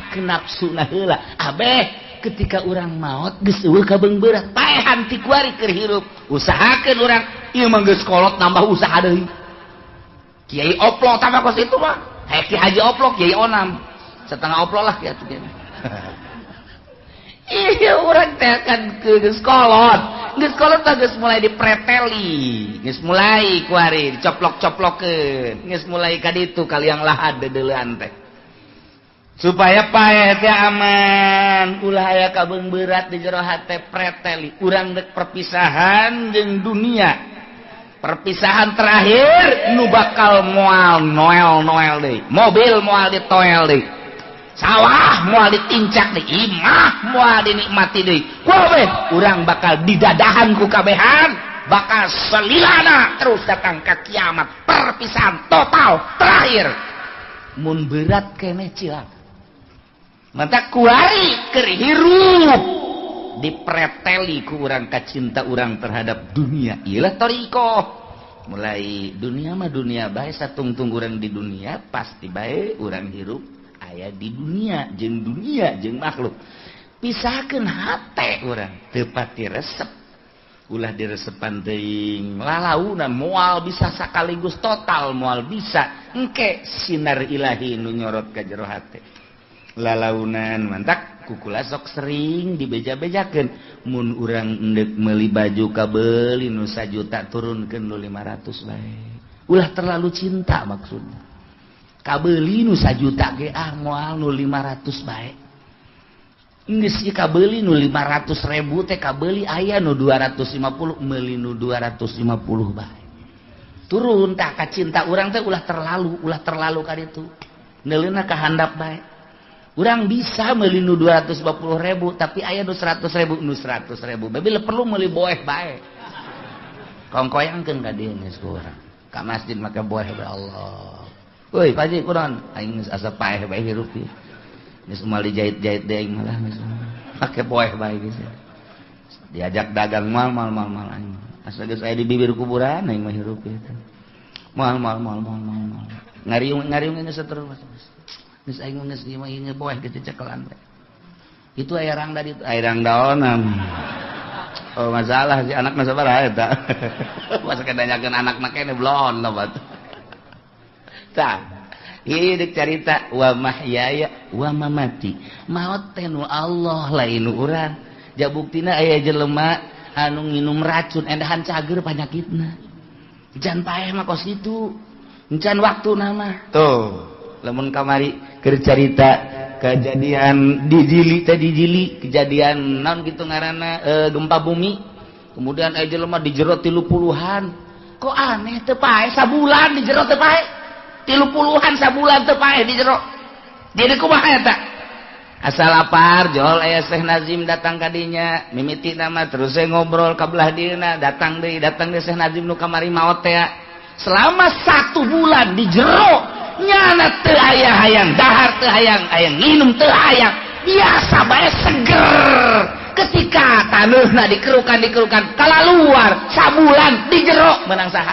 ke nafsuna heula abeh ketika orang maot geus eueuh ka beungbeurang paehan ti kuari keur hirup usahakeun urang ieu mah geus kolot nambah usaha deui kiai oplok tambah kos itu mah haye ki haji oplok kiai onam setengah oplok lah kieu teh iya urang teh kan geus kolot mah geus mulai dipreteli geus mulai kuari dicoplok-coplokeun geus mulai ka ditu kaliang lahad deuleuan teh supaya paeh teh aman ulah aya kabeung berat di jero hate preteli urang dek perpisahan jeung dunia perpisahan terakhir nu bakal moal noel deui mobil moal ditoel deui sawah moal ditincak deui imah moal dinikmati deui kumaha urang bakal didadahan ku kabehan bakal selilana terus datang ka kiamat perpisahan total terakhir mun berat keneh cilaka mata kuari keur hirup dipreteli ku urang kacinta urang terhadap dunia iyalah thariqah mulai dunia mah dunia bae satungtung urang di dunia pasti bae urang hirup aya di dunia jeung makhluk pisahkeun hate urang teu pati resep ulah diresepan teuing lalaunan moal bisa sakaligus total moal bisa engke sinar ilahi nu nyorot ka jero hate lalaunan mantak kukula sok sering dibeja-bejakeun mun urang endek meuli baju kabeuli nu 1 juta turunkeun nu 500 bae ulah terlalu cinta maksudna kabeuli nu 1 juta ge moal nu 500 bae geus ieu kabeuli nu 500.000 teh kabeuli aya nu 250 meuli nu 250 bae turun tah ka cinta urang teh ulah terlalu ka ditu neuleuna ka handap bae urang bisa meuli nu 250.000 tapi aya nu 100.000 bae perlu meuli boeh bae kongkoyangkeun ka dieu geus urang ka masjid make boeh bae Allah euy paji kunaon aing geus asa paeh bae hirup ieu geus moal dijahit-jahit deui aing malah geus make boeh bae geus diajak dagang mal aing asa geus aya di bibir kuburan aing mah hirup ieu mal ngariung geus terus geus aing geus ieu mah ieu boeh geus cekelan itu aya rangda di rang daonan oh masalah si anakna sabaraha eta masa kedanyakeun anakna keneh blon lobat tah ieu deuk carita wa mahyaya wa mamati maot teh nu Allah lain nu urang ja buktina aya jelema anu nginum racun endahan cager panyakitna jan paeh mah kos kitu encan waktuna mah tuh lamun kamari keur carita kejadian di Jili kejadian naon kitu ngaranna gempa bumi kemudian aya jelema dijero 30-an kok aneh teu paeh sabulan dijero teu paeh 30-an sabulan teu paeh dijero jadi kumaha eta asal lapar jol aya Syekh Nazim datang ka dinya mimiti nama terus saya ngobrol ka belah dieuna datang deui Syekh Nazim nu kamari maot teh selama 1 bulan dijero nyana teu aya hayang dahar teu hayang nginum teu hayang biasa bae seger ketika taneuhna dikerukan kalaluar sabulan dijero menang saha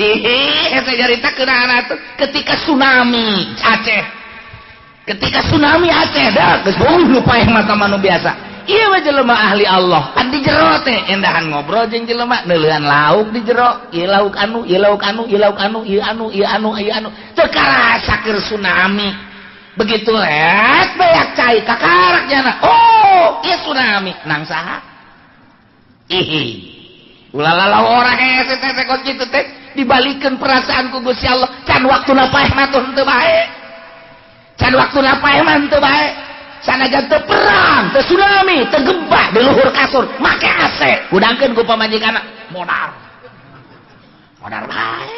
eta jarita keunaan atuh ketika tsunami Aceh dah geus nu paeh mata manu biasa ieu mah jelema ahli Allah kan di jero teh endahan ngobrol jeung jelema neuleuhan lauk di jero ieu lauk anu teu karasa keur tsunami begitu les beak cai kakaraknya oh ieu tsunami nang saha ulah orang hese teh kos kitu teh dibalikeun perasaan ku Gusti Allah can waktuna paeh mah teu bae can waktuna paeh mah teu bae sanajan teu perang, teu tsunami, teu gempa di luhur kasur, make AC. Kudangkeun ku pamajikanna modal bae.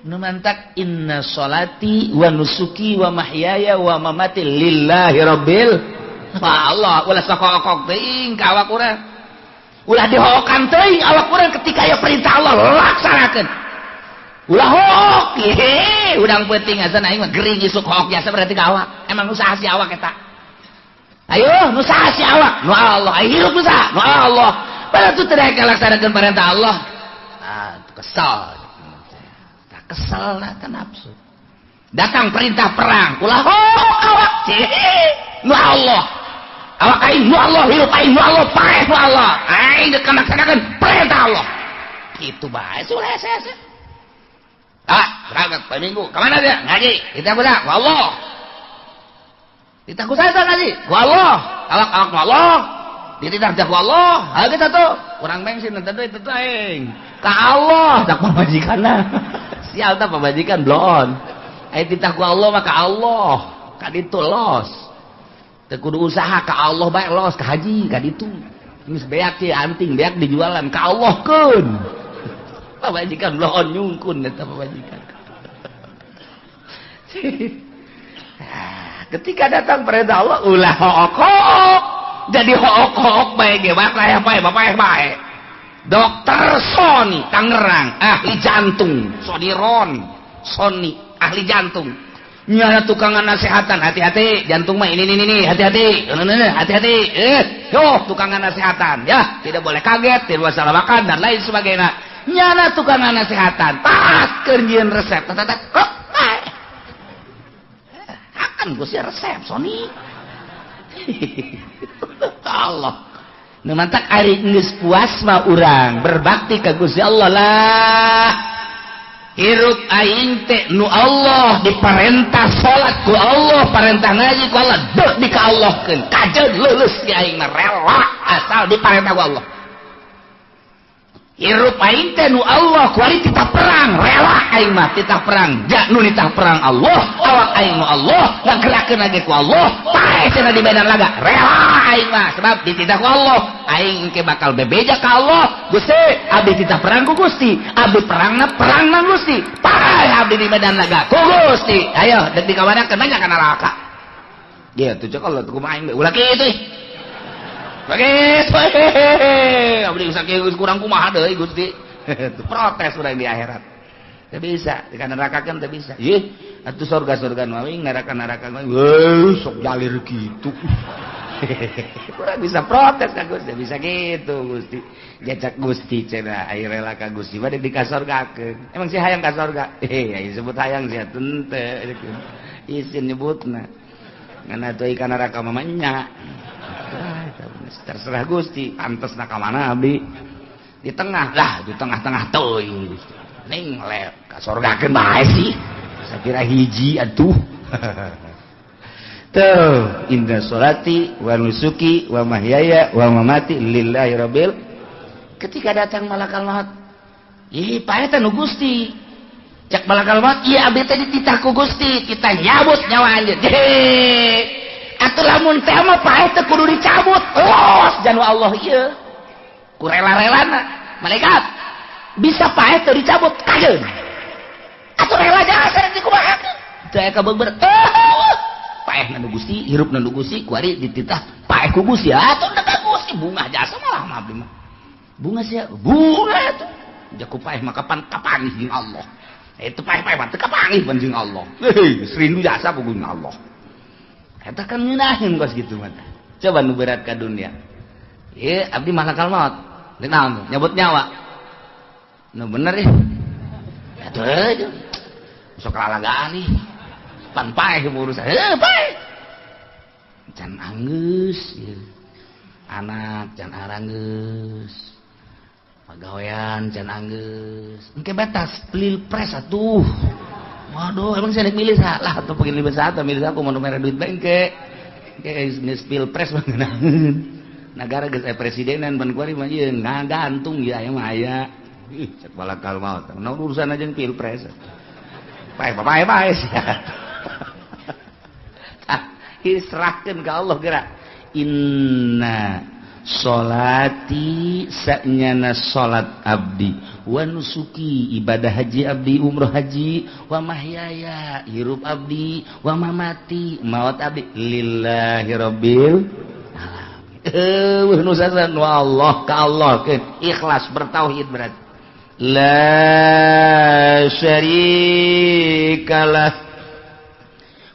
nu mantak inna sholati wa nusuki wa mahyaya wa mamati lillahi rabbil Allah. Ulah sokok teuing ka awak urang, ulah dihokan teuing awak urang ketika aya perintah Allah laksanakeun. Ulah hook ye udang peuting asan aing mah gering isuk hook biasa berarti ka awak. Emang usaha si awak eta? Ayo nu saha si awak? Nu Allah. Ayo hirup nu saha? Nu Allah. Padahal tu teu laksanakeun perintah Allah. Ah, kesal. Kesel lah kan nafsu. Datang perintah perang, ulah awak nu Allah. Awak aing nu Allah, hirup aing nu Allah, paeh nu Allah. Aing geus laksanakeun perintah Allah. Kitu bae suleh saya. Berangkat per minggu. Ka mana dia? Ngaji. Kita kuda ku Allah. Kita ku saha ngaji? Ku Allah. Awak nu Allah. Dititah ku Allah. Ha kita tuh. Urang bensin teh duit teh aing. Ka Allah, tak pamajikanna. Sial tak pemajikan blon. Aya titah ku Allah maka Allah ka ditu los. Teu kudu usaha ka Allah bae los ka haji ka ditu. Geus beak teh anting beak dijualan ka Allah keun. Pamajikan blon nyungkun eta pamajikan. Ketika datang perintah Allah ulah hook. Jadi hook bae ge bae bae. Dokter Sony Tangerang ahli jantung, Sony ahli jantung, nyana tukangan nasihatan, hati-hati jantung mah ini hati-hati, tukangan nasihatan ya, tidak boleh kaget, tidak boleh salah makan dan lain sebagainya. Nyana tukangan nasihatan pas kerjaan resep akan Gusti resep Sony. Allah nu mantak ari geus puas mah urang berbakti ka Gusti Allah lah. Hirup aing teh nu Allah diperintah salat ku Allah, perintah ngaji ku Allah, deuh dikaallahkeun. Kajeun leuleus ti aing mah rela asal diperintah ku Allah. Hirup aing teh nu Allah kuari titah perang, rela aing mah titah perang. Ja nu nitah perang Allah, awak aing nu Allah, ngagerakeun lagi ku Allah, pae cenah di medan laga. Rela aing mah sebab dititah ku Allah. Aing ke bakal bebeja ka Allah. Gusti, abdi titah perang ku Gusti. Abdi perang nang Gusti. Pae abdi di medan laga ku Gusti. Ayo dek dikawanakeun nya kana neraka. Ge atuh cek Allah tuh kumaha aing ulah kitu. Begitu, abdi saking kurang kumaha deui Gusti. Protes urang di akhirat. Teu bisa, di neraka kan teu bisa. Ieu, atuh surga-surga mah neraka mah sok jalir kitu. Kurang bisa protes ka Gusti, bisa gitu Gusti. Jacak Gusti cenah ai rela ka Gusti bade dikasorgakeun. Emang si hayang ka sorga? Ai sebut hayang sia teu. Isin nyebutna. Ngana teu ka neraka mah nya. Terserah Gusti, pantesna ka mana abdi? Di tengah lah, di tengah-tengah teuing Gusti. Ning le ka sorgakeun bae sih. Sakira hiji atuh. Tuh, inna sholati wa nusuki wa mahyaya wa mamati lillahi rabbil. Ketika datang malakal maut, ih pae teh nu Gusti. Cek malakal maut, ieu abdi teh dititah ku Gusti, kita nyabut nyawa anjeun. Atuh lamun teh mah paeh teh kudu dicabut. Los janu Allah ieu. Ku rela-relana malaikat bisa paeh teh dicabut kajeun. Atuh rela jasa di kumaha? Teu ka beber. Paeh na Gusti, hirup na Gusti, kuari dititah paeh ku Gusti. Atuh da Gusti bunga jasa malah mah abdi mah. Bunga sia, bunga atuh. Jaku paeh mah kapan jeung Allah. Itu paeh-paeh mah teu kapanggih jeung Allah. Serindu jasa ku Allah. Eta kan nyunahin kos gitu mah. Coba nu berat ka dunia. Ieu abdi malakal maut. Deuk naon? Nyabut nyawa. Nu bener ya. Atuh aja. Sok lalagaan nih. Pan paeh urusan. Paeh. Can anggeus ieu. Anak can aranggeus. Pagawean can anggeus. Engke batas pilpres atuh. Waduh, emang saya milih salah atau pengen lebih salah atau milih aku mau nomor duit bengke geus pilpres bangeunangeun negara geus presidenan ban kuari mah ieu ngagantung ya aya mah aya cek balakal maut nah urusan aja pilpres pae sia tah diserahkeun ka Allah geura inna Sholati sanyana salat abdi, wa nusuki ibadah haji abdi umroh haji, wa mahyaya hirup abdi, wa mamati maut abdi lillahi rabbil alamin. Nusasan wa Allah ka Allah ikhlas bertauhid berarti la syarikalah.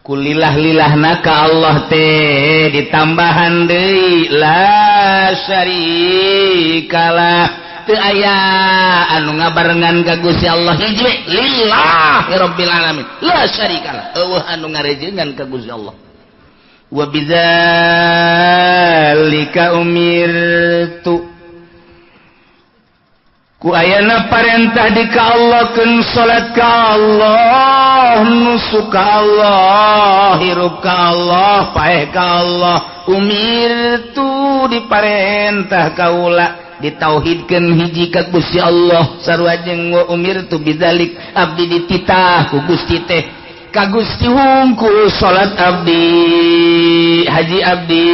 Kulillah-lilahna ka Allah teh ditambahan deui la syarikalah, teu aya anu ngabarengan ka Gusti Allah hiji lillahi rabbil alamin la syarikalah, eueuh anu ngarejeungan ka Gusti Allah. Wa bidzalika umirtu, ku ayana parentah di ka Allah keun salat ka Allah, nusuk ka Allah, hirup ka Allah, paeh ka Allah. Umirtu diparentah kaula ditauhidkeun hiji ka Gusti Allah sarua jeung wa umirtu bidzalik abdi dititah ku Gusti teh ka Gusti hungkul salat abdi, haji abdi,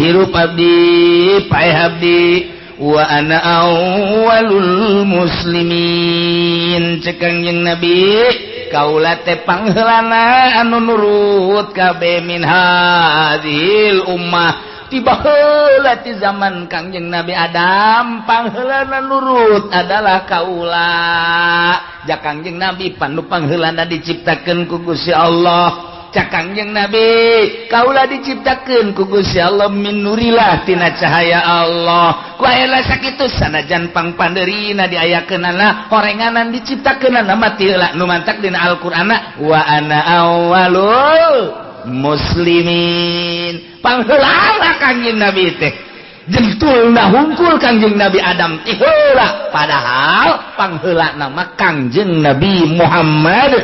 hirup abdi, paeh abdi. Wa ana awwalul muslimin, cekang jeung Nabi kaula teh pangheulana anu nurut kabeh min hadhil ummah. Tiba heula ti zaman Kangjeng Nabi Adam pangheulana nurut adalah kaula. Jak Kangjeng Nabi panu pangheulana diciptakeun ku Gusti Allah. Cak Kangjeng Nabi kaula diciptakeun ku Gusti Allah min nurillah tina cahaya Allah. Ku aya sakitu sanajan pangpandeurina diayakeunana horenganan diciptakeunana mati heula nu mantak dina Al-Qur'anna wa ana awwalul muslimin. Pangheulana Kangjeng Nabi teh jentulna hungkul Kangjeng Nabi Adam ti heula, padahal pangheulana mah Kangjeng Nabi Muhammad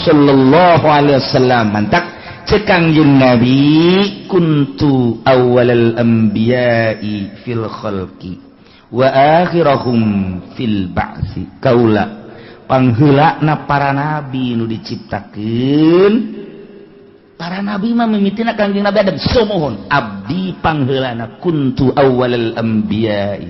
sallallahu alaihi wasallam. Mantak cekang jeung Nabi kuntu awwalal anbiya'i fil khalqi wa akhirahum fil ba'si. Kaula pangheulana para nabi nu diciptakeun. Para nabi mah mimitina Kangjeng Nabi Adam sumuhun abdi pangheulana kuntu awwalal anbiya'i,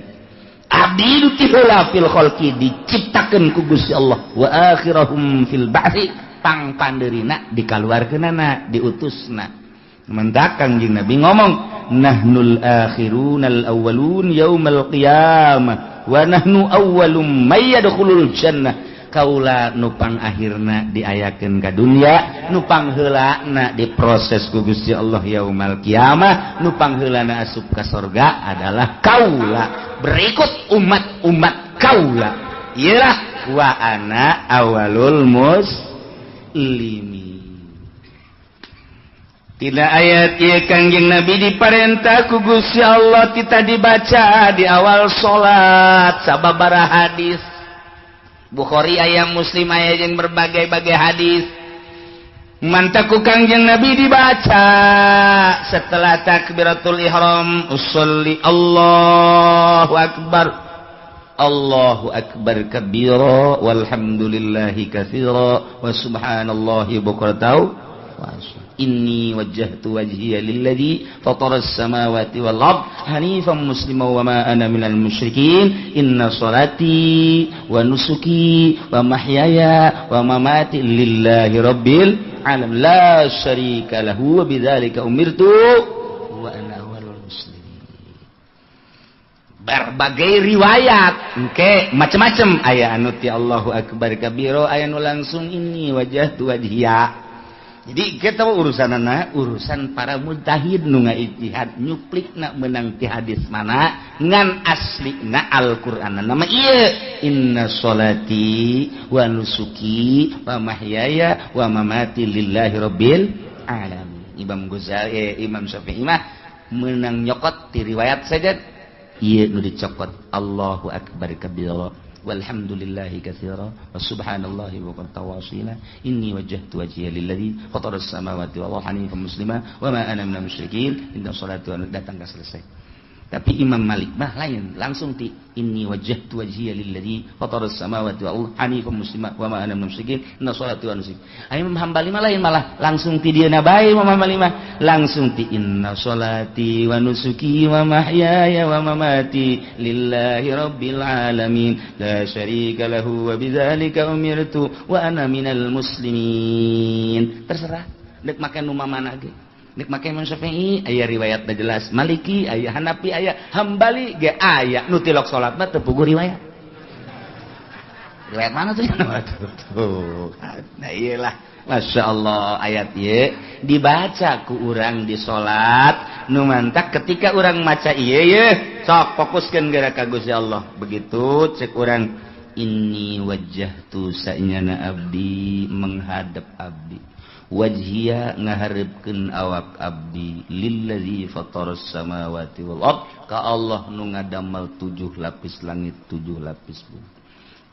abdi nu ti heula fil khalqi diciptakeun ku Gusti Allah, wa akhirahum fil ba'si pangpandeurina dikaluarkeunana diutusna. Mendak Kangjeng Nabi ngomong nahnul akhirunal awwalun yaumal qiyamah wa nahnu awwalum may yadkhulul jannah. Kaula nu pangakhirna diayakeun ka dunya, nu pangheulana diproses ku Gusti Allah yaumal qiyamah, nu pangheulana asup ka surga adalah kaula. Berikut umat-umat kaula ialah wa ana awalul muslimin. Tina ayat ieu Kangjeng Nabi diparentah ku Gusti Allah kita dibaca di awal salat sababaraha hadis. Bukhari aya, Muslim aya jeung berbagai-bagai hadis. Mantap ku Kangjeng Nabi dibaca setelah takbiratul ihram, usolli Allahu akbar, Allahu akbar kabira walhamdulillahi katsira wa subhanallahi bukratan wa asila. Inni wajjahtu wajhiya lilladzi fataras samawati wal ard hanifan musliman wa ma ana minal musyrikin. Inna salati wa nusuki wa mahyaya wa mamati lillahi rabbil alamin la syarika lahu wa bidzalika umirtu wa ana awwalul muslimin. Berbagai riwayat engke macam-macam aya anu ti Allahu akbar kabira, aya nu langsung inni wajjahtu wajhiya. Jadi kita urusanana urusan para mujtahid nu ngaijtihad nyuplikna meunang ti hadis mana ngan aslina Al-Qur'an nama ieu inna sholati wa nusuki wa mahyaya wa mamati lillahi rabbil alamin. Imam Ghazali Imam Syafi'i mah meunang nyokot ti riwayat saja ieu nu dicokot Allahu akbar kabira walhamdulillahi katsira wa subhanallahi wa tawasila. Inni wajjahtu wajhiya lilladzi fataras samawati wal ardi hanifan muslima wa ma ana minal musyrikin. Inna salatu wa datang ka selesai. Tapi Imam Malik mah lain, langsung ti inni wajjahtu wajhiya lilladzi fataras samawati wal ardi hanifan musliman wa ma ana minal musyrikin inna sholati wa nusuki. Imam Hambali mah lain, malah langsung ti dieuna bae Imam Hambali mah langsung ti inna sholati wa nusuki wa mahyaya wa mamati lillahi rabbil alamin la syarika lahu wa bidzalika umirtu wa ana minal muslimin. Terserah dek make nu mamana ge. Nek make Imam Syafi'i aya riwayatna jelas, Maliki aya, Hanafi aya, Hambali ge aya nu tilok salat mah teu puguh riwayat. Riwayat mana tuh? Tuh. Nah iyalah, Masya Allah ayat ieu dibaca ku urang di salat nu mantak ketika urang maca ieu ye sok fokuskeun geura ka Gusti Allah. Begitu cek urang inni wajjahtu sa'nyana abdi menghadap abdi. Wajhiya ngaharepkeun awak abdi lillazi fataras samawati wal ard ka Allah nu ngadamel 7 lapis langit 7 lapis bumi.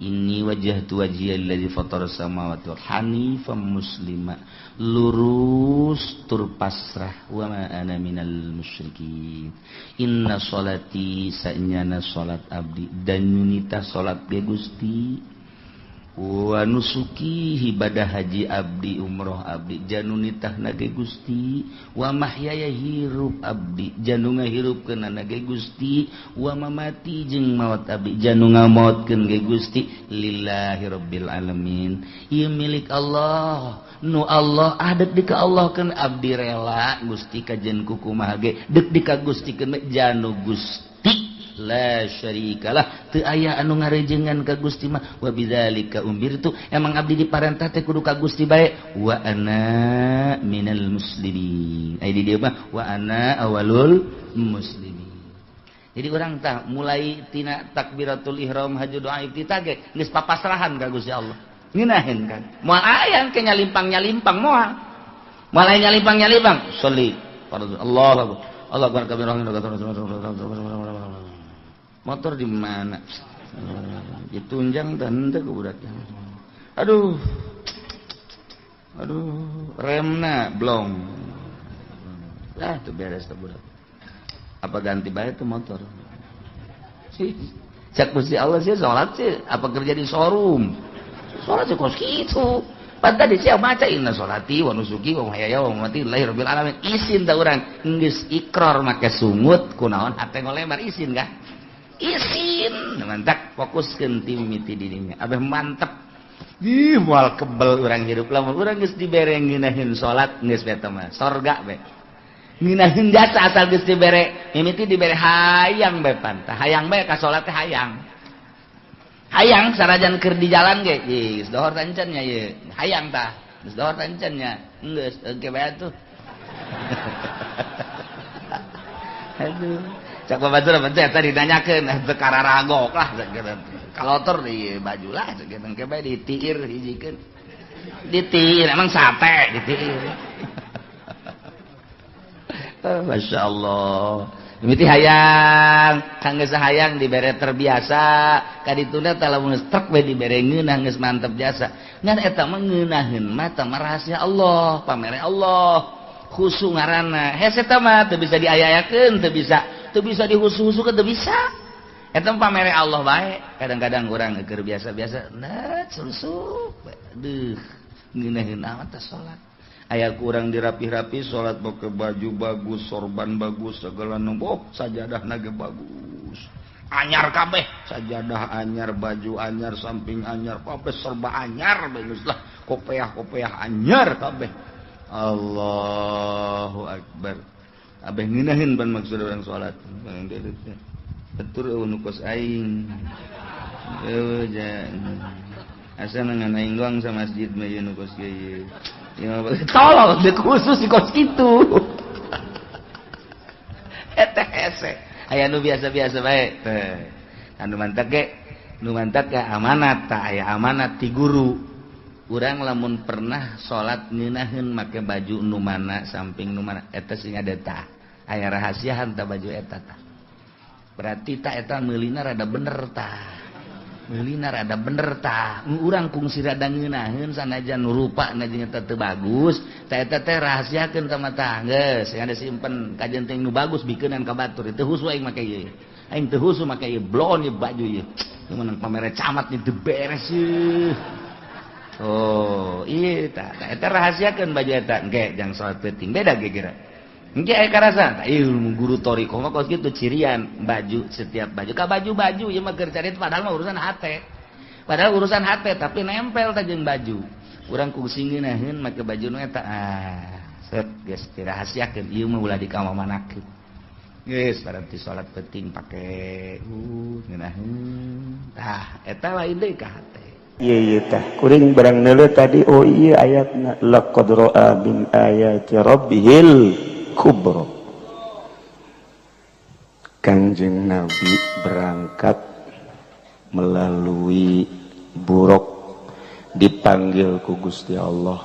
Inni wajjahtu wajhiya lillazi fataras samawati wal hanifan muslima lurus tur pasrah wa ma ana minal musyrikin. Inna sholati sa'nyana salat abdi dan nyunita salat ge Gusti wa nusuki ibadah haji abdi umroh abdi janu nitahna ge Gusti wa mahyaya hirup abdi janu ngahirupkeun ge Gusti wa mamati jeung maot abdi janu ngamaotkeun ge Gusti lillahi rabbil alamin. Ieu milik Allah nu Allah adek di ka Allah keun abdi rela Gusti kajen kukumaha ge deuk di ka Gusti keun janu Gusti la syarikalah teu aya anu ngarejengan ka Gusti mah wa bidzalika umirtu emang abdi diparentah teh kudu ka Gusti bae wa ana minal muslimin. Ai di dieu mah wa ana awalul muslimin. Jadi urang tah mulai tina takbiratul ihram haju doa iftitah ge geus papasrahan ka Gusti Allah. Ngeunaheun kan. Moal aya ke nyalimpang-nyalimpang moal. Moal aya nyalimpang-nyalimpang sholli Allahu akbar. Allahu akbar kabira motor di mana? Ditunjang dan teu budak. Aduh, remna blong. Lah tuh beres tuh budak. Apa ganti bae tuh motor? Sih, cak Gusti Allah sih salat sih. Apa kerja di showroom? Salat sih kos kitu. Padahal dia maca inna sholati wa nusuki wa mahyaya wa mamati lillahi rabbil alamin. Isin da urang geus ikrar make sungut kunaon hate ngolembar isin kah? Isin mantap fokuskeun ti mimiti dirinya abeh mantep ih moal kebel urang hirup lamun urang geus dibere ngeunaheun salat geus eta mah sorga we ngeunaheun jasa asal geus dibere mimiti dibere hayang bae pantah hayang bae ka salat teh hayang sarajan keur di jalan ge geus dohor tancan nya ye hayang tah geus dohor tancan nya geus engke bae atuh aduh cak babatur teh tadi ditanyakeun teu kararagok lah kalotor di baju lah sakitu engke bae ditiir hijikeun ditiir emang sate ditiir Masya Allah mimiti hayang kangge sahayang dibere terbiasa kadituna teh lamun strek we dibere ngeunah geus mantep jasa ngan eta mah ngeunaheun mah teh rahasia Allah pamere Allah khusu ngaranna hese eta mah teu bisa diaya-ayakeun teu bisa dihusu-husukeun teu bisa eta pamere Allah bae kadang-kadang urang keur biasa-biasa nah suruh deuh ngeunaheun amat teh salat aya kurang dirapih-rapih salat pakai baju bagus sorban bagus segala nu sajadahna ge bagus anyar kabeh sajadah anyar baju anyar samping anyar kabeh serba anyar bagus lah kopiah anyar kabeh Allahu akbar abeh ngeunaheun ban maksud urang salat betul nu kos aing asa ngan aing doang sa masjid mah ieu nu kos ieu tolong dek khusus di kos kitu eta hese aya nu biasa-biasa bae teh anu mantap ge amanat tah aya amanat ti guru urang lamun pernah salat ngeunaheun make baju nu mana samping nu mana eta sing ada tah aya rahasiaan tah baju eta tah berarti tah eta meulina rada bener tah meulina rada bener tah urang kungsi rada ngeunaheun sanajan rupa na jeung eta teu bagus tah eta teh rahasiakeun ka mata geus ada simpen kajen teh nu bagus bikeunan ka batur teu husu aing make ieu aing teu husu make ieu blon ieu baju ieu mun pamere camat teu beres ieu oh ieu tah eta rahasiakeun baju eta engke jang salat penting beda ge kira engke aya karasa ilmu guru toriko mah kos kitu cirian baju setiap baju ka baju ieu mah keur carit padahal mah urusan hate tapi nempel teh jeung baju urang kungsi ngeunaheun make baju nu eta set geus dirahasiakeun ieu mah ulah dikamamanakeun geus paranti salat penting pake ngeunaheun tah eta lain deui ka hate iya tah kuring barang neuleuh tadi oh iya ayatna laqad ra'a min ayati rabbihil kubra. Kanjeng Nabi berangkat melalui buruk dipanggil ku Gusti Allah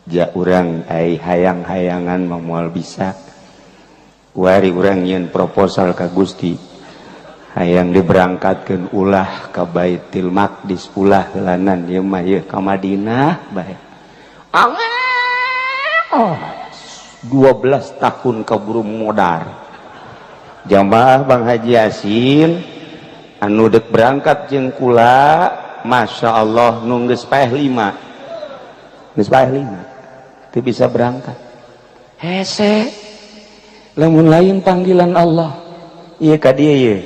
ja urang ai hayang-hayangan moal bisa wari urang nyieun proposal ka Gusti hayang diberangkatkeun ulah ka Baitul Maqdis ulah heulanan ieu mah ieu ka Madinah bae oh 12 tahun keburu modar jamaah Bang Haji Yasin anu dek berangkat jeung kula Masya Allah nu geus paeh 5 teu bisa berangkat hese lamun lain panggilan Allah ieu ka dieu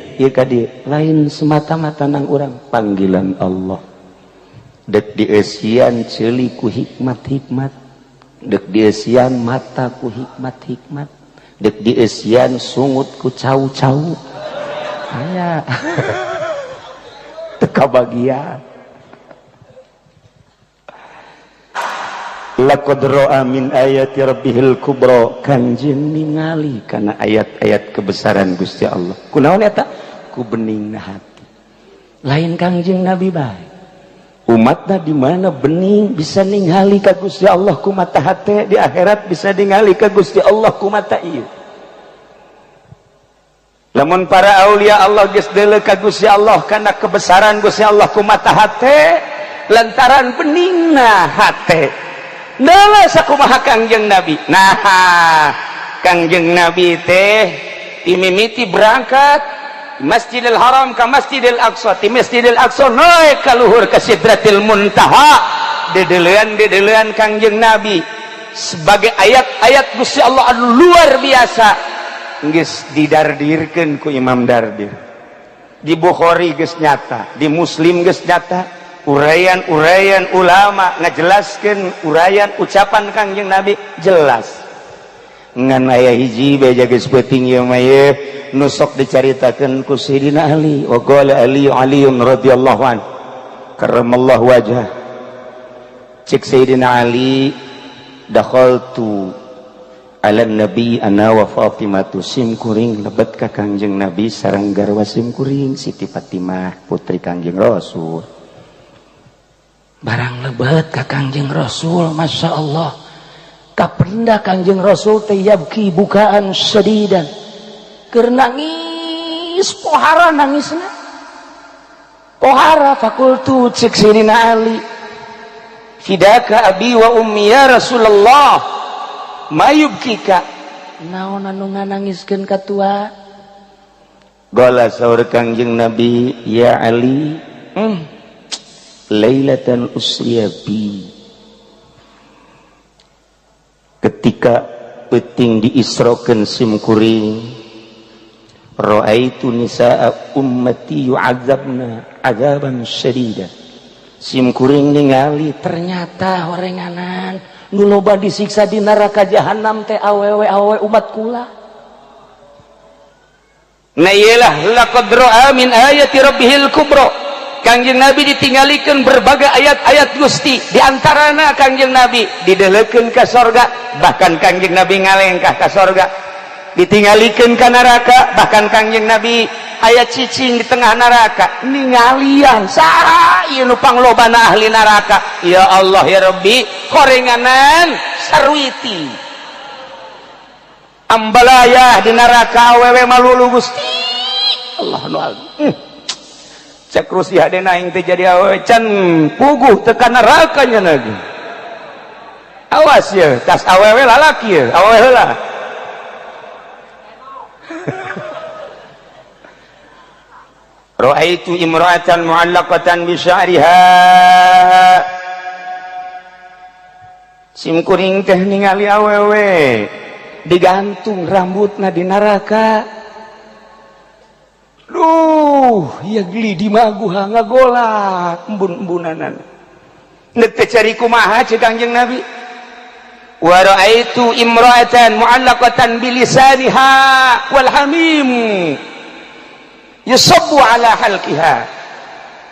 lain semata-mata nang urang panggilan Allah dek dieusian ceuli ku hikmat-hikmat dek dieusian mata ku hikmat-hikmat dek dieusian sungut ku cau-cau aya teu kabagian laqad ra'a min ayati rabbihil kubra kanjeng ningali kana ayat-ayat kebesaran Gusti Allah kunaon eta ku beningna hati lain kanjeng Nabi bae umatna di mana bening bisa ningali ka Gusti Allah ku mata hate di akhirat bisa ningali ka Gusti Allah ku mata ieu lamun para aulia Allah geus deuleu ka Gusti Allah kana kebesaran Gusti Allah ku mata hate lantaran beningna hate deuleu sakumaha Kangjeng Nabi nah Kangjeng Nabi teh imimiti berangkat Masjidil Haram ka Masjidil Aqsa ti Masjidil Aqsa naik ka luhur ka Sidratil Muntaha dedeleuan Kangjeng Nabi sebagai ayat-ayat Gusti Allah anu luar biasa geus didardirkeun ku Imam Dardir di Bukhari geus nyata di Muslim geus nyata uraian ulama ngajelaskeun uraian ucapan Kangjeng Nabi jelas ngan aya hiji beja geus peuting ieu mah ye nu sok dicaritakeun ku Sayyidina Ali wa qala Aliun radhiyallahu an karramallahu wajhah cek Sayyidina Ali dakhaltu ala nabi ana wa Fatimah sim kuring lebet ka Kangjeng Nabi sareng garwa sim kuring Siti Fatimah putri Kangjeng Rasul barang lebet ka Kangjeng Rasul Masya Allah kapenda Kangjeng Rasul teh yabki bukaan sadidan keur nangis pohara nangisna pohara fakultu cek Sayyidina Ali fidaka abi wa ummi ya Rasulullah mayubkika naon anu nganangiskeun ka tua qala saur Kangjeng Nabi ya Ali lailatan usriya bi ketika peuting diisrokeun sim kuring ra'aitu nisaa ummati yu'adzabna adzaban syadida sim kuring ningali ternyata horenganan nu loba disiksa di neraka jahanam teh awewe umat kula na iyalah laqad ra'a min ayati rabbihil kubra Kangjeng Nabi ditinggalikeun berbagai ayat-ayat Gusti di antarana Kangjeng Nabi dideleukeun ka sorga bahkan Kangjeng Nabi ngalengkah ka sorga ditinggalikeun ka neraka bahkan Kangjeng Nabi aya cicing di tengah neraka ningalian saha ieu nu panglobana ahli neraka ya Allah ya Rabbi korenganan sarwiti ambalayah di neraka awewe malulu Gusti Allah nu cek Rusia dena aing teh jadi awewe can puguh tekan nerakanya lagi. Awas ya, tas awewe lalaki ya, awewe heula. Ra'aitu imra'atan mu'allaqatan bi sya'riha. Sim kuring teh ningali awewe digantung rambutna di neraka. Duh, ya geli di maguha ngagolak embun-embunanan. Neuk teh cari kumaha ceuk Kangjeng Nabi. Wa ra'aitu imra'atan mu'allaqatan bi lisaniha wal hamim yusabbu ala halqiha.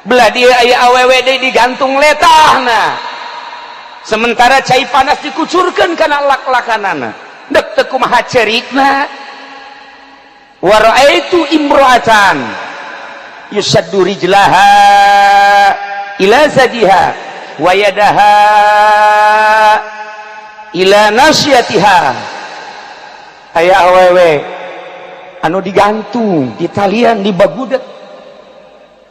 Belah dia aya awewe deui digantung letahna. Sementara cai panas dikucurkeun kana lak-lakanana. Deuk teu kumaha cerikna. Wa ra'aitu imra'atan yusaddu rijlaha ila zadiha wa yadaha ila nasyatiha. Aya awewe anu digantung di talian di bagudet,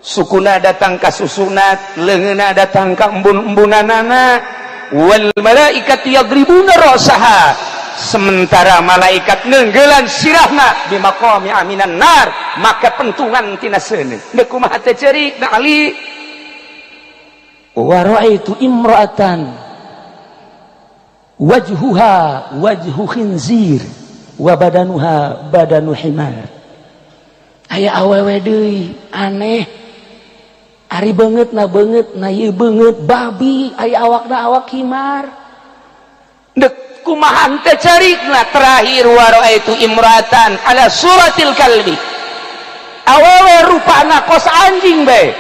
sukuna datang ka susunat, leungeunna datang ka embun-embunanana. Wal malaikatu yadribuna rasaha, sementara malaikat ngeunggelan sirahna bi maqami aminan nar, maka pentungan tina seuneu. Deuk kumaha teh ceurik da Ali. Wa ra'aitu imra'atan wajhuha wajhu khinzir wa badanuha badanu himar. Aya awewe deui aneh, ari beungeut na ieu beungeut babi, aya awakna awak himar. Deuk kumaha teh carikna. Terakhir wa raaitu imratan ala suratil kalbi, awewe rupana kos anjing bae,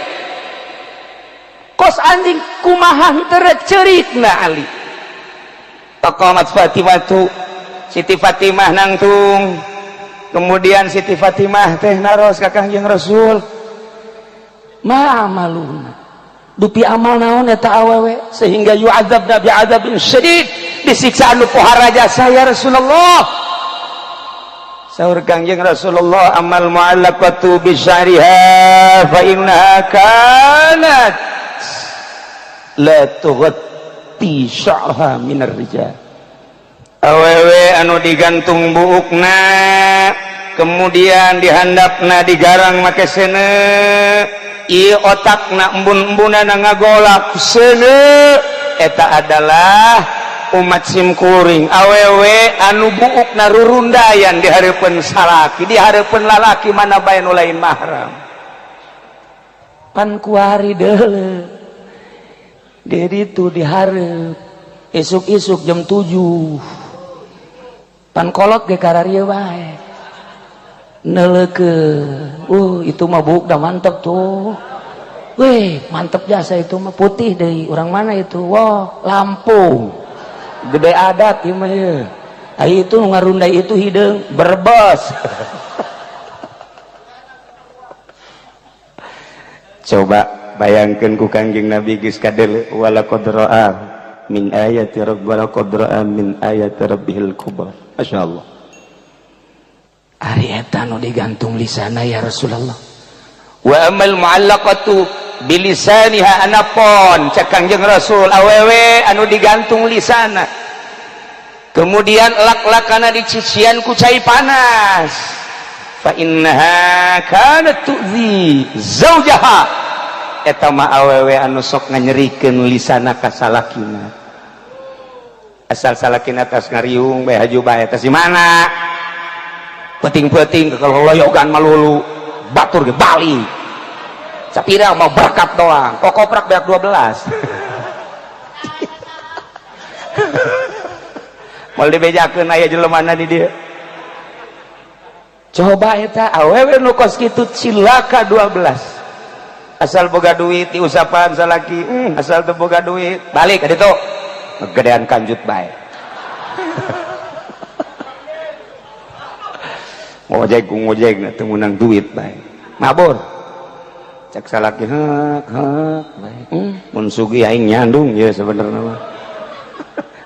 kos anjing. Kumaha teh carikna Ali. Taqamat Fatimatu, Siti Fatimah nangtung. Kemudian Siti Fatimah teh naros ka Kangjeng Rasul, ma amaluna, dupi amal naon eta awewe sehingga yu'adzabna bi'adzabin syadid, disiksa anu pohara jasa ya Rasulullah. Saur Kangjeng Rasulullah, amal mu'allaqatu bi syariha fa innaha kanat la tughatti sya'ha minar rijal. Awewe anu digantung buukna kemudian dihandapna digarang make seuneu, ieu otakna embun-embunana ngagolak seuneu, eta adalah umat simkuring awewe anu buukna rurundayan di hareupeun salaki, di hareupeun lalaki mana bae nu lain mahram. Pan kuari deuleu di ditu di hareup isuk-isuk jam 7 pan kolot ge kararieu bae neuleukeun. Itu mah buuk dah mantep tuh. Weh, mantep jasa itu mah putih deui. Urang mana itu? Wah, Lampung. Gede adat ieu mah ye. Ai itu ngarundai itu hideung Brebes. Coba bayangkeun ku Kangjeng Nabi geus kadele wala qadra'a min ayati rabbana qadra'a min ayati rabbihil kubra. Masya Allah. Ari eta nu digantung lisana ya Rasulullah. Wa amal mu'allaqatu bilisaniha anapon cak Kangjeng Rasul awewe anu digantung lisana. Kemudian lak-lakana dicician ku cai panas. Fa innaha kanat tu'zi zaujaha. Eta mah awewe anu sok nganyerikeun lisana ka salakina. Asal salakina tas ngariung bae haju bae tas di mana? Peting-peting kalau loyogan malulu batur ge bali. Sapira mau berkat doang, kok koprak beak 12. Moal dibejakeun aya jelemana di dieu. Coba eta awewe nu kos kitu cilaka 12. Asal boga duit diusapan salaki, asal teu boga duit balik ka ditu. Gedean kanjut bae. Ngojek ku ngojek na teu meunang duit bae. Mabur. Cek salaki heuk bae. Mun sugih aing nyandung ye sabenerna mah.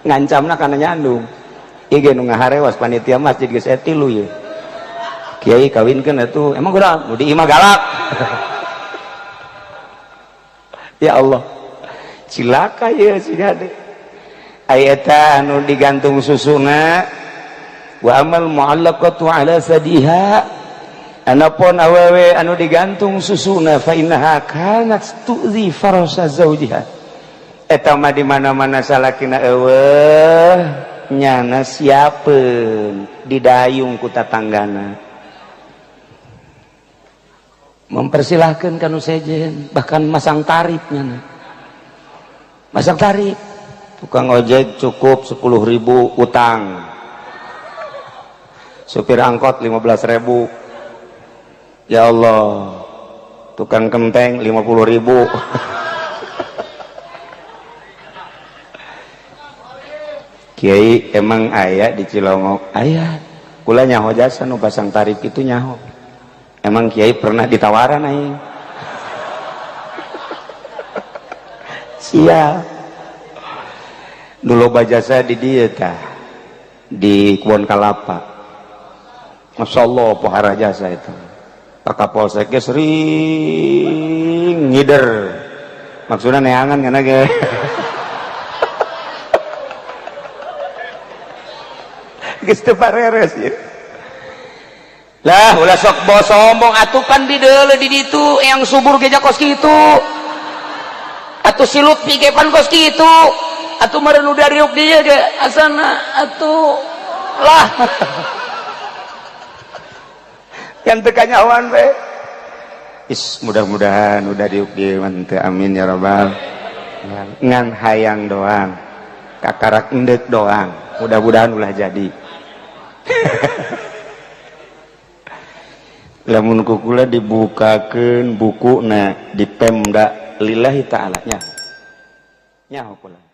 Ngancamna kana nyandung. Ieu ge nu ngaharewas panitia masjid geus etilu ye. Kiai kawinkeun atuh emang kunaon? Nu di imah galak. Ya Allah cilaka ya si Dade ayata anu digantung susuna wa amal mu'allaqatu ala sadiha anapun awewe anu digantung susuna fa innaha kanat tu'zi farasa zawjiha eta mah di mana-mana salakina eueuh nyana siapeun didayung ku tatanggana mempersilahkan kanu sejen bahkan masang tarif nyana masang tarif tukang ojek cukup 10.000 utang supir angkot 15.000 ya Allah tukang kenteng 50.000 Kiai emang aya di Cilongok aya kula nyaho jasa nu pasang tarif itu nyaho emang Kiai pernah ditawaran aing siap dulu bajasa di dia tah di Kebon Kalapa Masya Allah pohara jasa itu Pak Kapolseknya sering ngider maksudnya neangan kan ge geus teu pareres ya lah ulah sok bos sombong atuh pan di deuleu di ditu yang subur ge kos kitu atuh silut pi ge pan kos kitu atuh meureun udah riuk dieu ge asana atuh lah yang teu kanyawan we is mudah-mudahan udah riuk dieu teu amin ya rabbal ngan hayang doang kakarak endek doang mudah-mudahan ulah jadi lamun kukula dibukakeun bukuna di Pemda lillahi ta'ala nya nya kula